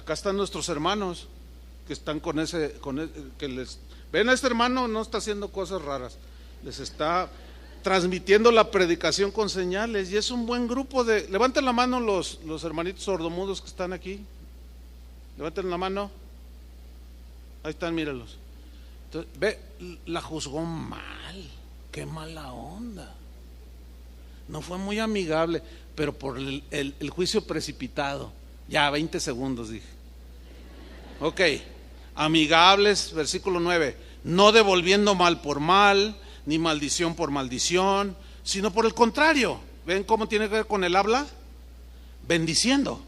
Speaker 1: Acá están nuestros hermanos que están que les ven a este hermano, no está haciendo cosas raras, les está transmitiendo la predicación con señales, y es un buen grupo de, levanten la mano los hermanitos sordomudos que están aquí, levanten la mano, ahí están, míralos. Entonces, ve, la juzgó mal, qué mala onda, no fue muy amigable, pero por el juicio precipitado, ya 20 segundos dije. Ok, amigables, versículo 9, no devolviendo mal por mal, ni maldición por maldición, sino por el contrario. ¿Ven cómo tiene que ver con el habla? Bendiciendo.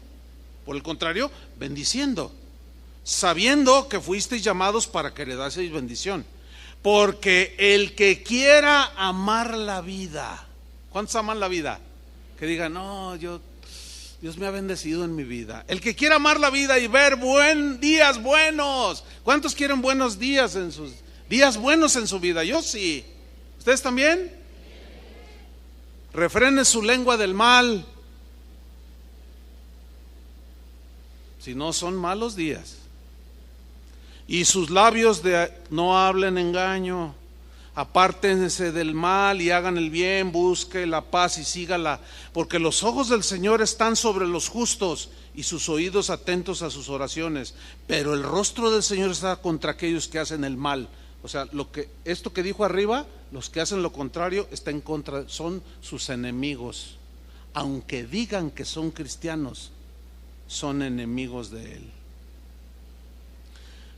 Speaker 1: Por el contrario, bendiciendo, sabiendo que fuisteis llamados para que heredaseis bendición. Porque el que quiera amar la vida, ¿cuántos aman la vida? Que digan, no, Dios me ha bendecido en mi vida. El que quiera amar la vida y ver días buenos. ¿Cuántos quieren buenos días días buenos en su vida? Yo sí. ¿Ustedes también? Refrene su lengua del mal, si no son malos días. Y sus labios no hablen engaño. Apártense del mal y hagan el bien, busque la paz y sígala, porque los ojos del Señor están sobre los justos y sus oídos atentos a sus oraciones, pero el rostro del Señor está contra aquellos que hacen el mal. O sea, esto que dijo arriba, los que hacen lo contrario está en contra, son sus enemigos. Aunque digan que son cristianos, son enemigos de Él.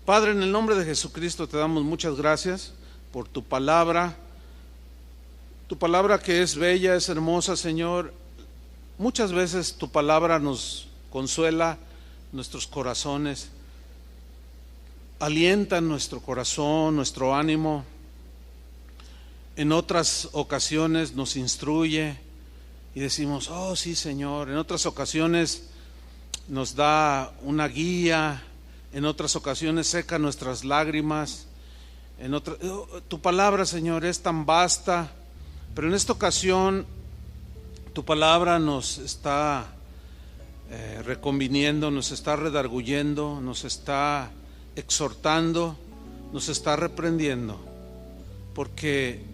Speaker 1: Padre, en el nombre de Jesucristo te damos muchas gracias por tu palabra que es bella, es hermosa, Señor. Muchas veces tu palabra nos consuela nuestros corazones, alienta nuestro corazón, nuestro ánimo. En otras ocasiones nos instruye y decimos, oh sí, Señor. En otras ocasiones nos da una guía, en otras ocasiones seca nuestras lágrimas. Tu palabra, Señor, es tan vasta, pero en esta ocasión tu palabra nos está reconviniendo, nos está redarguyendo, nos está exhortando, nos está reprendiendo, porque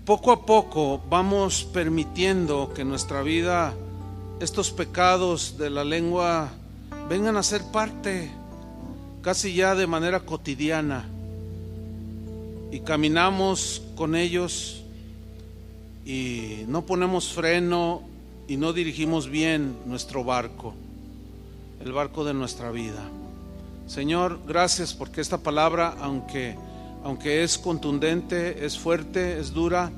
Speaker 1: poco a poco vamos permitiendo que en nuestra vida estos pecados de la lengua vengan a ser parte casi ya de manera cotidiana, y caminamos con ellos y no ponemos freno y no dirigimos bien nuestro barco, el barco de nuestra vida. Señor, gracias porque esta palabra, aunque es contundente, es fuerte, es dura,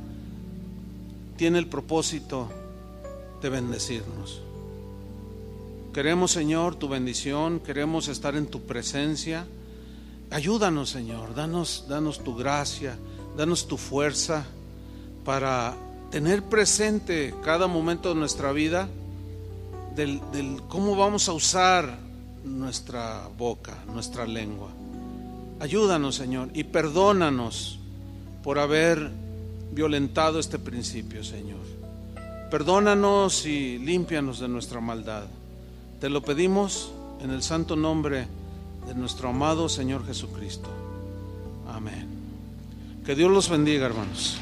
Speaker 1: tiene el propósito de bendecirnos. Queremos, Señor, tu bendición, queremos estar en tu presencia. Ayúdanos, Señor, danos tu gracia, danos tu fuerza para tener presente cada momento de nuestra vida del cómo vamos a usar nuestra boca, nuestra lengua. Ayúdanos, Señor, y perdónanos por haber violentado este principio, Señor. Perdónanos y límpianos de nuestra maldad. Te lo pedimos en el santo nombre de nuestro amado Señor Jesucristo. Amén. Que Dios los bendiga, hermanos.